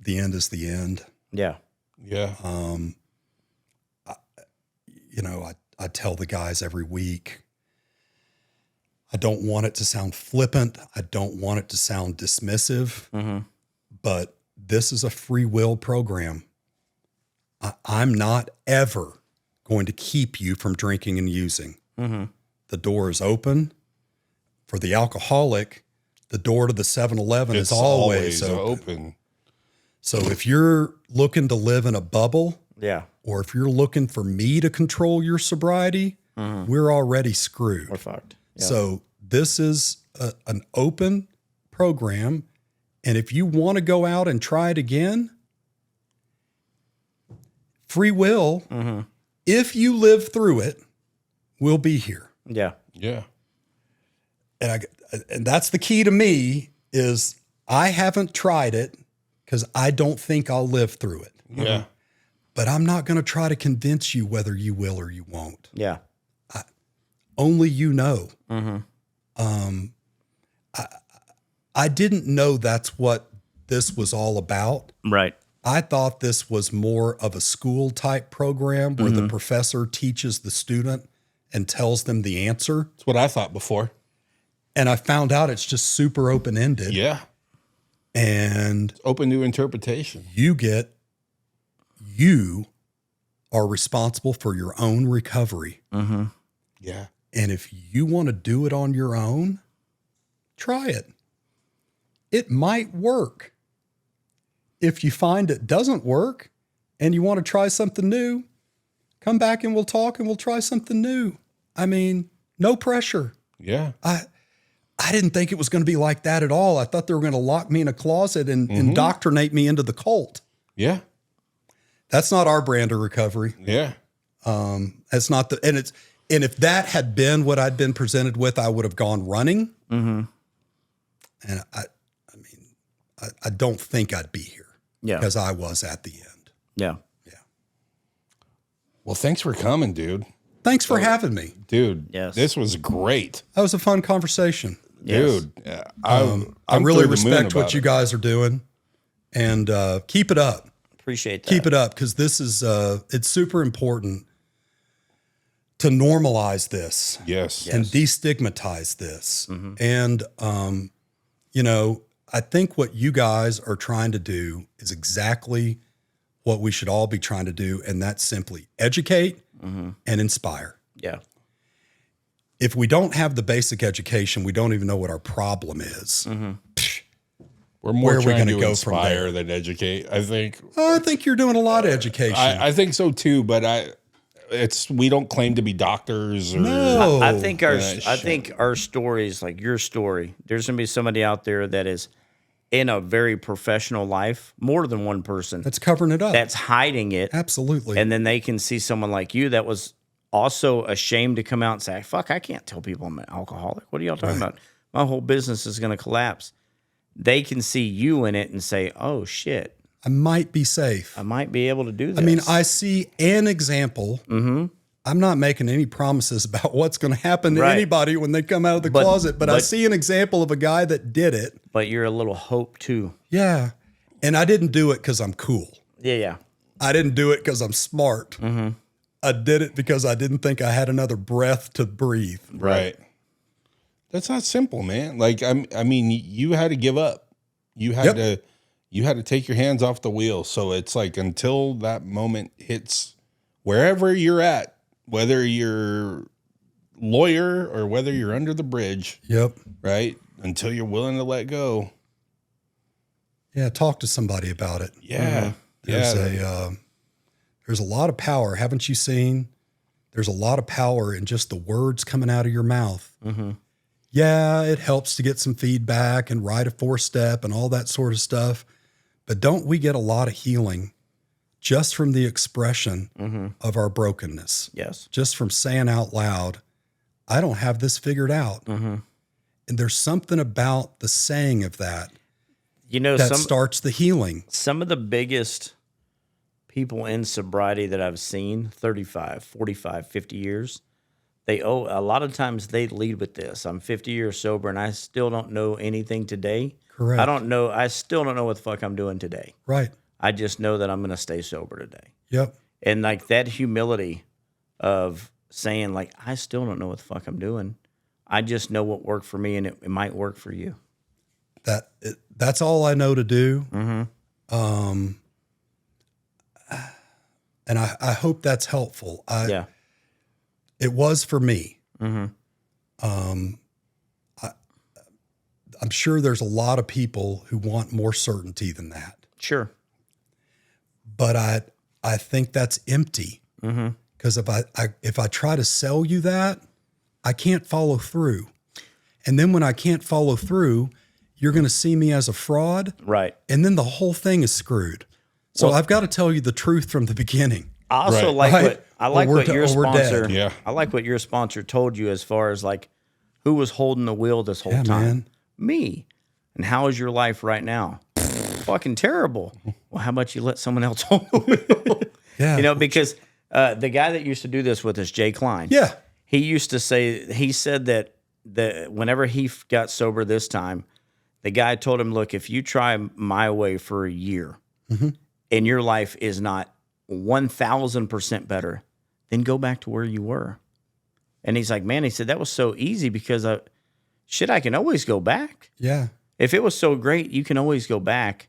end is the end. Yeah. Yeah. I tell the guys every week, I don't want it to sound flippant. I don't want it to sound dismissive, but this is a free will program. I'm not ever going to keep you from drinking and using. The door is open. For the alcoholic, the door to the 7-Eleven is always open. So if you're looking to live in a bubble, or if you're looking for me to control your sobriety, we're already screwed. We're fucked. Yeah. So this is an open program. And if you want to go out and try it again, free will, if you live through it, we'll be here. Yeah. Yeah. And that's the key to me is I haven't tried it because I don't think I'll live through it. Yeah. But I'm not going to try to convince you whether you will or you won't. Yeah. Only you know. I didn't know that's what this was all about. Right. I thought this was more of a school type program where the professor teaches the student and tells them the answer. That's what I thought before. And I found out it's just super open-ended. Yeah. And It's open to interpretation. you are responsible for your own recovery. Yeah. And if you want to do it on your own, try it. It might work. If you find it doesn't work and you want to try something new, come back and we'll talk and we'll try something new. I mean, no pressure. Yeah. I didn't think it was going to be like that at all. I thought they were going to lock me in a closet and indoctrinate me into the cult. Yeah. That's not our brand of recovery. Yeah. That's not and if that had been what I'd been presented with, I would have gone running. And I don't think I'd be here. Yeah. Because I was at the end. Yeah. Well, thanks for coming, dude. Thanks for having me. Dude, Yes. this was great. That was a fun conversation. Dude, I really respect what you guys are doing, and keep it up. Appreciate that. Keep it up, because this is it's super important to normalize this Yes. and destigmatize this. And, you know, I think what you guys are trying to do is exactly what we should all be trying to do. And that's simply educate and inspire. Yeah. If we don't have the basic education, we don't even know what our problem is. We're more Where are we trying gonna to go from inspire there? than educate, I think. I think you're doing a lot of education. I think so too, but we don't claim to be doctors or No. I think our shit. I think our stories, like your story, there's gonna be somebody out there that is in a very professional life, more than one person That's covering it up. that's hiding it, Absolutely. and then they can see someone like you that was also ashamed to come out and say, "Fuck, I can't tell people I'm an alcoholic. What are y'all talking about? My whole business is gonna collapse." They can see you in it and say, "Oh shit, I might be safe. I might be able to do this." I mean, I see an example. I'm not making any promises about what's going to happen to Right. anybody when they come out of the closet, but I but- see an example of a guy that did it. but you're a little hope too. Yeah. And I didn't do it because I'm cool. Yeah. I didn't do it because I'm smart. I did it because I didn't think I had another breath to breathe. right. That's not simple, man. Like I mean, you had to give up. You had to take your hands off the wheel. So it's like until that moment hits wherever you're at, whether you're lawyer or whether you're under the bridge, Yep. right? Until you're willing to let go. Yeah. Talk to somebody about it. Yeah. There's a lot of power. Haven't you seen? There's a lot of power in just the words coming out of your mouth. Yeah, it helps to get some feedback and write a 4-step and all that sort of stuff. But don't we get a lot of healing just from the expression of our brokenness? Yes. Just from saying out loud, I don't have this figured out. And there's something about the saying of that You know, that starts the healing. some of the biggest people in sobriety that I've seen, 35, 45, 50 years, a lot of times they lead with this. I'm 50 years sober and I still don't know anything today. Correct. I still don't know what the fuck I'm doing today. Right. I just know that I'm going to stay sober today. Yep. And like that humility of saying like, I still don't know what the fuck I'm doing. I just know what worked for me and it might work for you. That's all I know to do. And I hope that's helpful. Yeah. It was for me. I'm sure there's a lot of people who want more certainty than that, Sure. but I think that's empty. Because if I try to sell you that, I can't follow through. And then when I can't follow through, you're going to see me as a fraud. Right. And then the whole thing is screwed. So I've got to tell you the truth from the beginning. I also Right. like Right. what I like Or we're what de- your or we're dead. sponsor. Yeah. I like what your sponsor told you as far as like who was holding the wheel this whole Yeah, time. man. Me. And how is your life right now? Fucking terrible. Well, how about you let someone else hold the wheel? Yeah. You know, because the guy that used to do this with us, Jay Klein. Yeah. He used to say, he said that whenever he got sober this time, the guy told him, look, if you try my way for a year and your life is not 1,000% better, then go back to where you were. And he's like, man, he said, that was so easy because I can always go back. Yeah. If it was so great, you can always go back.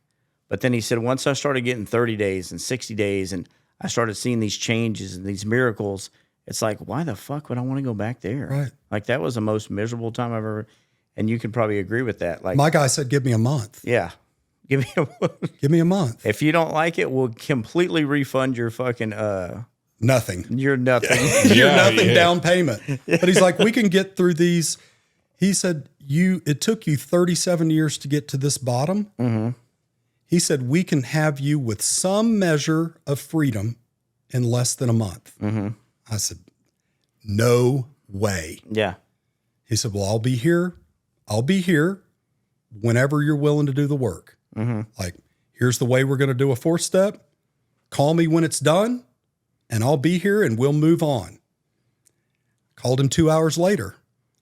But then he said, once I started getting 30 days and 60 days and I started seeing these changes and these miracles, it's like, why the fuck would I want to go back there? Right. Like that was the most miserable time I've ever, and you can probably agree with that. Like, My guy said, give me a month. yeah, give me a, Give me a month. if you don't like it, we'll completely refund your fucking, Nothing. your nothing. You're Yeah, nothing yeah. down payment. But he's like, we can get through these. He said, it took you 37 years to get to this bottom. He said, we can have you with some measure of freedom in less than a month. I said, no way. Yeah. He said, well, I'll be here. I'll be here whenever you're willing to do the work. Like, here's the way we're going to do a 4-step. Call me when it's done and I'll be here and we'll move on. Called him 2 hours later.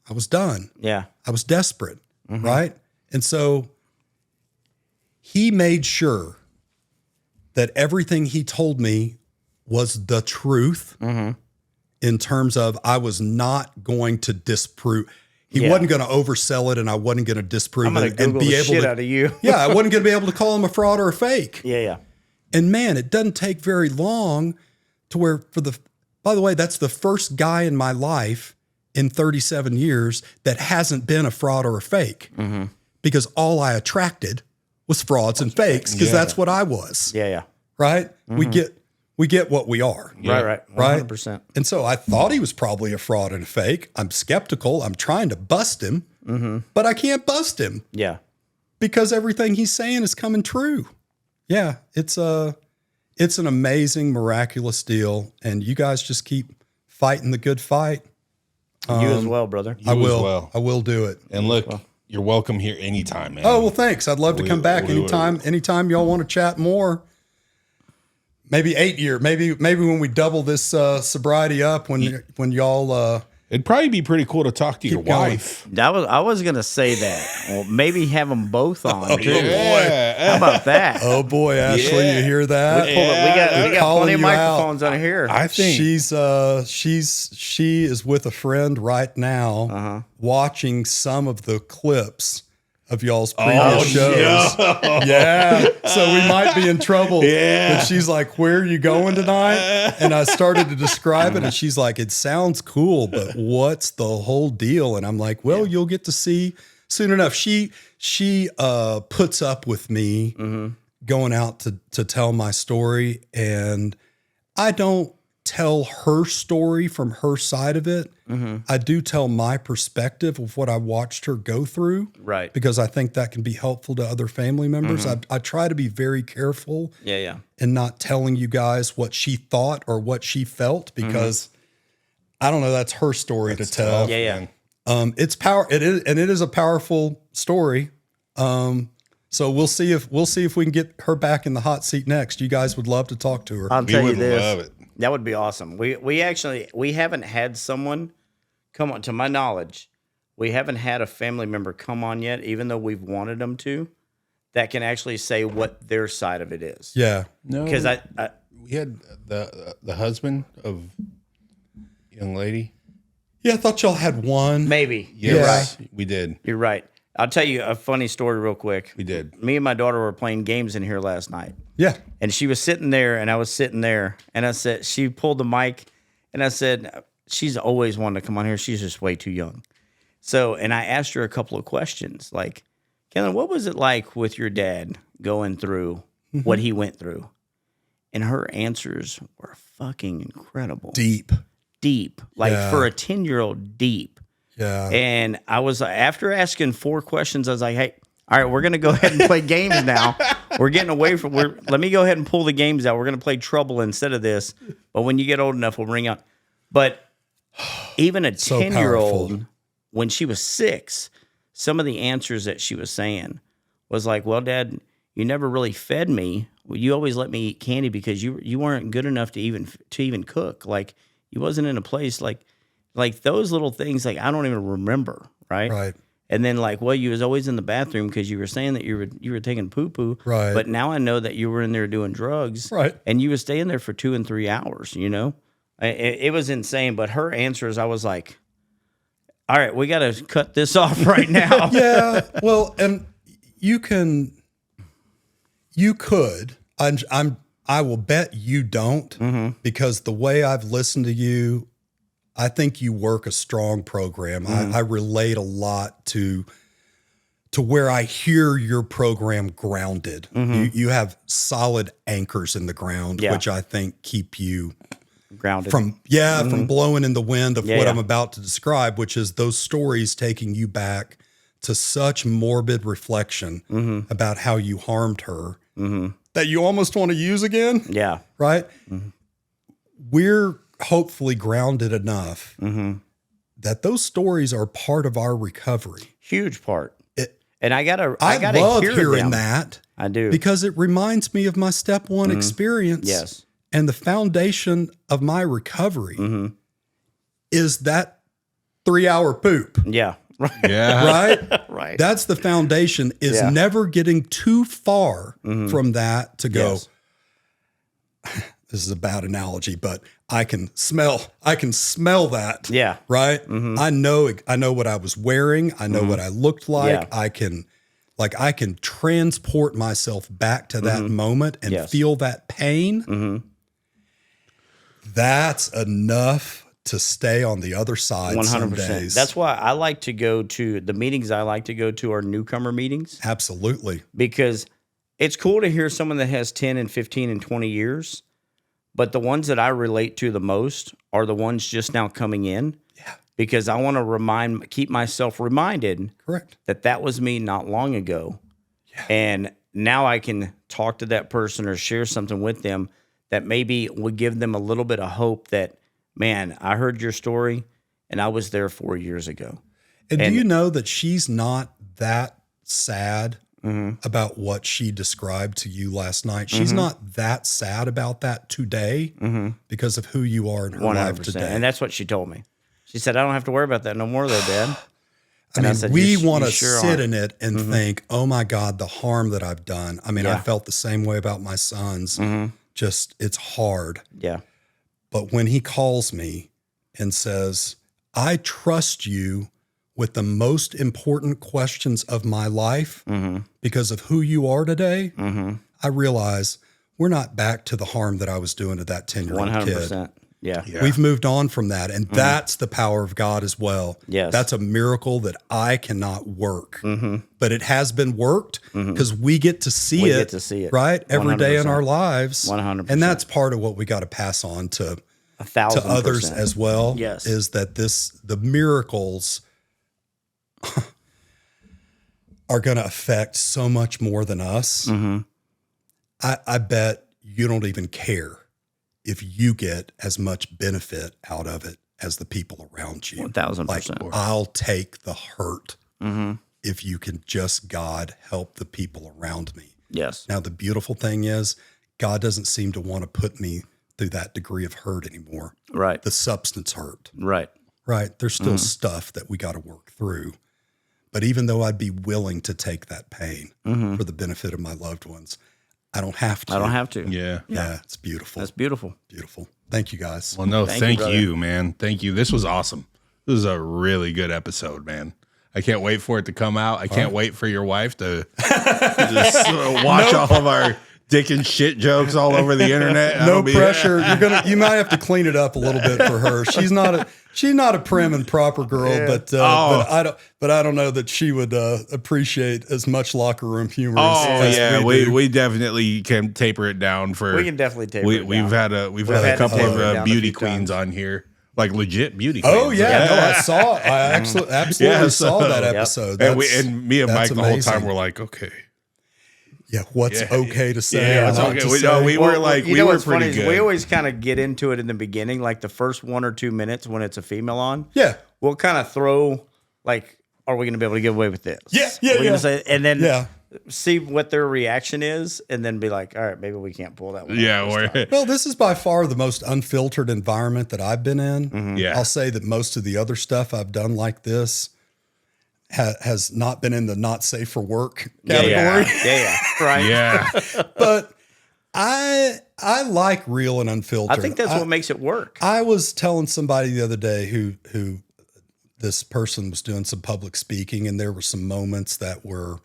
I was done. Yeah. I was desperate. Right. And so he made sure that everything he told me was the truth. in terms of I was not going to disprove. He Yeah. wasn't going to oversell it, and I wasn't going to disprove I'm gonna it Google and be the able shit to. out of you. Yeah, I wasn't going to be able to call him a fraud or a fake. Yeah. And man, it doesn't take very long to where by the way, that's the first guy in my life in 37 years that hasn't been a fraud or a fake, because all I attracted was frauds and fakes, because that's what I was. Yeah. Right. We get what we are. Right. 100%. And so I thought he was probably a fraud and a fake. I'm skeptical. I'm trying to bust him, but I can't bust him Yeah. because everything he's saying is coming true. Yeah, it's an amazing, miraculous deal, and you guys just keep fighting the good fight. You as well, brother. I will. as well. I will do it. And look, you're welcome here anytime, man. Oh well, thanks. I'd love to come back anytime y'all want to chat more. Maybe 8 year. Maybe when we double this sobriety up, when y'all. It'd probably be pretty cool to talk to your going. wife. I was gonna say that. Well, maybe have them both on. too. Yeah. How about that? Oh boy, Ashley, Yeah. you hear that? We got calling plenty of you out. microphones on here. I think She is with a friend right now, watching some of the clips of y'all's previous shows. Yeah, so we might be in trouble. Yeah. But she's like, "Where are you going tonight?" And I started to describe it, and she's like, "It sounds cool, but what's the whole deal?" And I'm like, "Well, you'll get to see soon enough." She puts up with me going out to tell my story, and I don't tell her story from her side of it. I do tell my perspective of what I watched her go through, Right. because I think that can be helpful to other family members. I try to be very careful Yeah. in not telling you guys what she thought or what she felt, because I don't know, that's her story to tell. Yeah. It's power. It is a powerful story. So we'll see if we can get her back in the hot seat next. You guys would love to talk to her. I'll We tell you would this. love it. That would be awesome. We haven't had someone come on, to my knowledge, we haven't had a family member come on yet, even though we've wanted them to, that can actually say what their side of it is. Yeah. No, Because we had the husband of young lady. Yeah, I thought y'all had one. maybe. Yes, we did. You're right. I'll tell you a funny story real quick. We did. Me and my daughter were playing games in here last night. Yeah. And she was sitting there, and I was sitting there, and I said, she pulled the mic, and I said, she's always wanted to come on here. She's just way too young. So, and I asked her a couple of questions, like, Kellen, what was it like with your dad going through what he went through? And her answers were fucking incredible. Deep. Like Yeah. for a 10-year-old, deep. Yeah. And I was, after asking 4 questions, I was like, hey, all right, we're going to go ahead and play games now. We're getting away from, let me go ahead and pull the games out. We're going to play Trouble instead of this. But when you get old enough, we'll bring out. But even a So 10-year-old, powerful. when she was 6, some of the answers that she was saying was like, well, Dad, you never really fed me. You always let me eat candy because you weren't good enough to even cook. Like, you wasn't in a place like those little things, like I don't even remember, right? Right. And then like, well, you was always in the bathroom because you were saying that you were taking poo poo, Right. But now I know that you were in there doing drugs, Right. And you was staying there for 2 and 3 hours. You know, it was insane. But her answers, I was like, all right, we got to cut this off right now. Yeah. Well, and you could. I will bet you don't, because the way I've listened to you, I think you work a strong program. I relate a lot to where I hear your program grounded. You have solid anchors in the ground, Yeah. which I think keep you Grounded. from blowing in the wind of what yeah. I'm about to describe, which is those stories taking you back to such morbid reflection about how you harmed her that you almost want to use again. Yeah. Right. We're hopefully grounded enough that those stories are part of our recovery. Huge part. It, And I gotta love hear hearing them. that. I do. Because it reminds me of my step one experience. Yes. And the foundation of my recovery is that 3-hour poop. Yeah. Right. Yeah. Right? Right. That's the foundation, is Yeah. never getting too far from that to go, Yes. this is a bad analogy, but I can smell that. Yeah. Right. I know what I was wearing. I know what I looked like. Yeah. I can transport myself back to that moment and feel that pain. That's enough to stay on the other side 100%. Some days. That's why I like to go to the meetings. I like to go to are newcomer meetings. Absolutely. Because it's cool to hear someone that has 10 and 15 and 20 years, but the ones that I relate to the most are the ones just now coming in. Yeah. Because I want to keep myself reminded Correct. that was me not long ago. Yeah. And now I can talk to that person or share something with them that maybe would give them a little bit of hope that, man, I heard your story and I was there 4 years ago. And do you know that she's not that sad about what she described to you last night? She's not that sad about that today because of who you are in her life today. And that's what she told me. She said, I don't have to worry about that no more though, Dad. I mean, we want to sit in it and think, oh my God, the harm that I've done. I mean, I felt the same way about my sons. Just, it's hard. Yeah. But when he calls me and says, I trust you with the most important questions of my life because of who you are today, I realize we're not back to the harm that I was doing to that 10-year-old 100%. kid. Yeah. We've moved on from that. And that's the power of God as well. Yes. That's a miracle that I cannot work. But it has been worked because we get to see it, right? Every day in our lives. 100%. And that's part of what we got to pass on to 1,000% others as well. Yes. Is that the miracles are going to affect so much more than us. I bet you don't even care if you get as much benefit out of it as the people around you. 1,000%. Like, I'll take the hurt if you can just, God, help the people around me. Yes. Now, the beautiful thing is God doesn't seem to want to put me through that degree of hurt anymore. Right. The substance hurt. Right. Right. There's still stuff that we got to work through. But even though I'd be willing to take that pain for the benefit of my loved ones, I don't have to. I don't have to. Yeah. Yeah, it's beautiful. That's beautiful. Beautiful. Thank you, guys. Well, no, thank brother. you, man. Thank you. This was awesome. This was a really good episode, man. I can't wait for it to come out. I can't wait for your wife to just watch all of our dick and shit jokes all over the internet. No pressure. You might have to clean it up a little bit for her. She's not a prim and proper girl, but I don't know that she would appreciate as much locker room humor. As we definitely can taper it down for. We can definitely taper it down. We've had a couple of beauty queens on here, like legit beauty queens. Oh yeah, no, I saw. I absolutely saw that episode. And me and Mike amazing. the whole time were like, okay. Yeah, what's okay to say? Yeah, it's okay. We were like, we were pretty good. We always kind of get into it in the beginning, like the first 1 or 2 minutes when it's a female on. Yeah, we'll kind of throw like, are we going to be able to get away with this? Yeah. Gonna say, and then see what their reaction is, and then be like, all right, maybe we can't pull that one. Yeah. Well, this is by far the most unfiltered environment that I've been in. Yeah, I'll say that most of the other stuff I've done like this has not been in the not safe for work category. Yeah. Right. Yeah. But I like real and unfiltered. I think that's what makes it work. I was telling somebody the other day who this person was doing some public speaking, and there were some moments that were,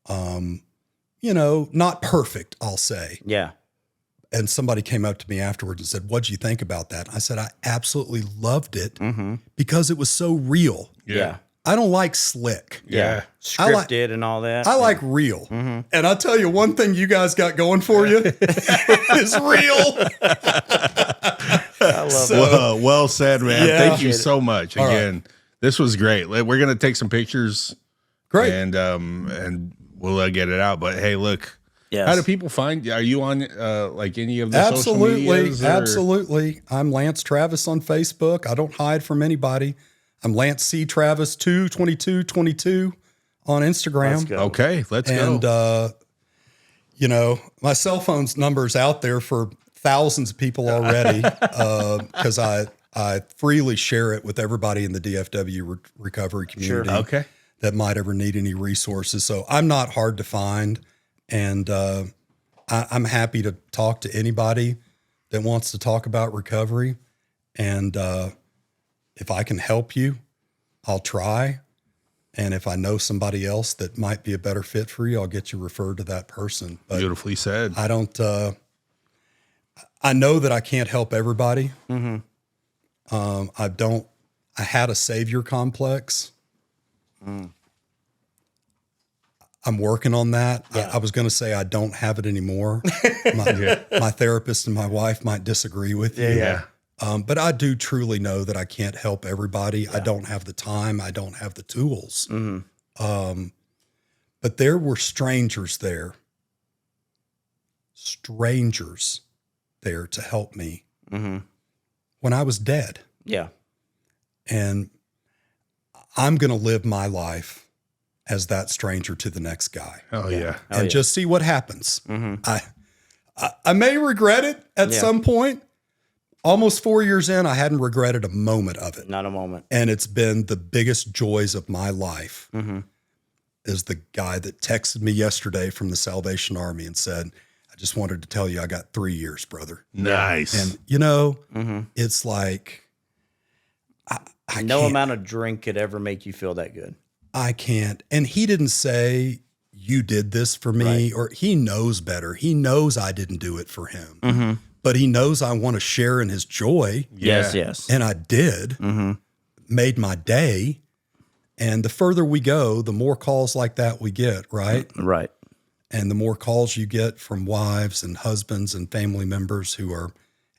not perfect, I'll say. Yeah. And somebody came up to me afterwards and said, "What'd you think about that?" I said, "I absolutely loved it because it was so real." Yeah. I don't like slick. Yeah. Scripted and all that. I like real. And I'll tell you one thing you guys got going for you is real. I love it. Well said, man. Yeah. Thank you so much. All Again, this was great. We're going to take some pictures. Great. And we'll get it out. But hey, look. Yes. How do people find you? Are you on like any of the social medias? Absolutely. I'm Lance Travis on Facebook. I don't hide from anybody. I'm Lance C. Travis 22222 on Instagram. Let's go. Okay, let's go. And my cell phone's number's out there for thousands of people already because I freely share it with everybody in the DFW recovery community. Sure. Okay. That might ever need any resources. So I'm not hard to find, and I'm happy to talk to anybody that wants to talk about recovery. And if I can help you, I'll try. And if I know somebody else that might be a better fit for you, I'll get you referred to that person. But Beautifully said. I don't, I know that I can't help everybody. I had a savior complex. I'm working on that. Yeah. I was going to say I don't have it anymore. My therapist and my wife might disagree with you. Yeah. But I do truly know that I can't help everybody. I don't have the time. I don't have the tools. But there were strangers there to help me when I was dead. Yeah. And I'm going to live my life as that stranger to the next guy. Oh, yeah. And just see what happens. I may regret it at some point. Almost 4 years in, I hadn't regretted a moment of it. Not a moment. And it's been the biggest joys of my life. Is the guy that texted me yesterday from the Salvation Army and said, I just wanted to tell you I got 3 years, brother. Nice. And, you know, it's like, I No can't- amount of drink could ever make you feel that good. I can't. And he didn't say, you did this for me, or he knows better. He knows I didn't do it for him, but he knows I want to share in his joy. Yes, yes. And I did, made my day. And the further we go, the more calls like that we get, right? Right. And the more calls you get from wives and husbands and family members who are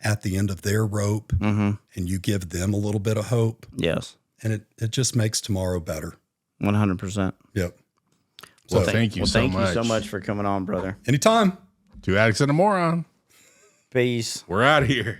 at the end of their rope, and you give them a little bit of hope. Yes. And it just makes tomorrow better. 100%. Yep. So thank you so thank much. you so much for coming on, brother. Anytime. Two addicts and a moron. Peace. We're out of here.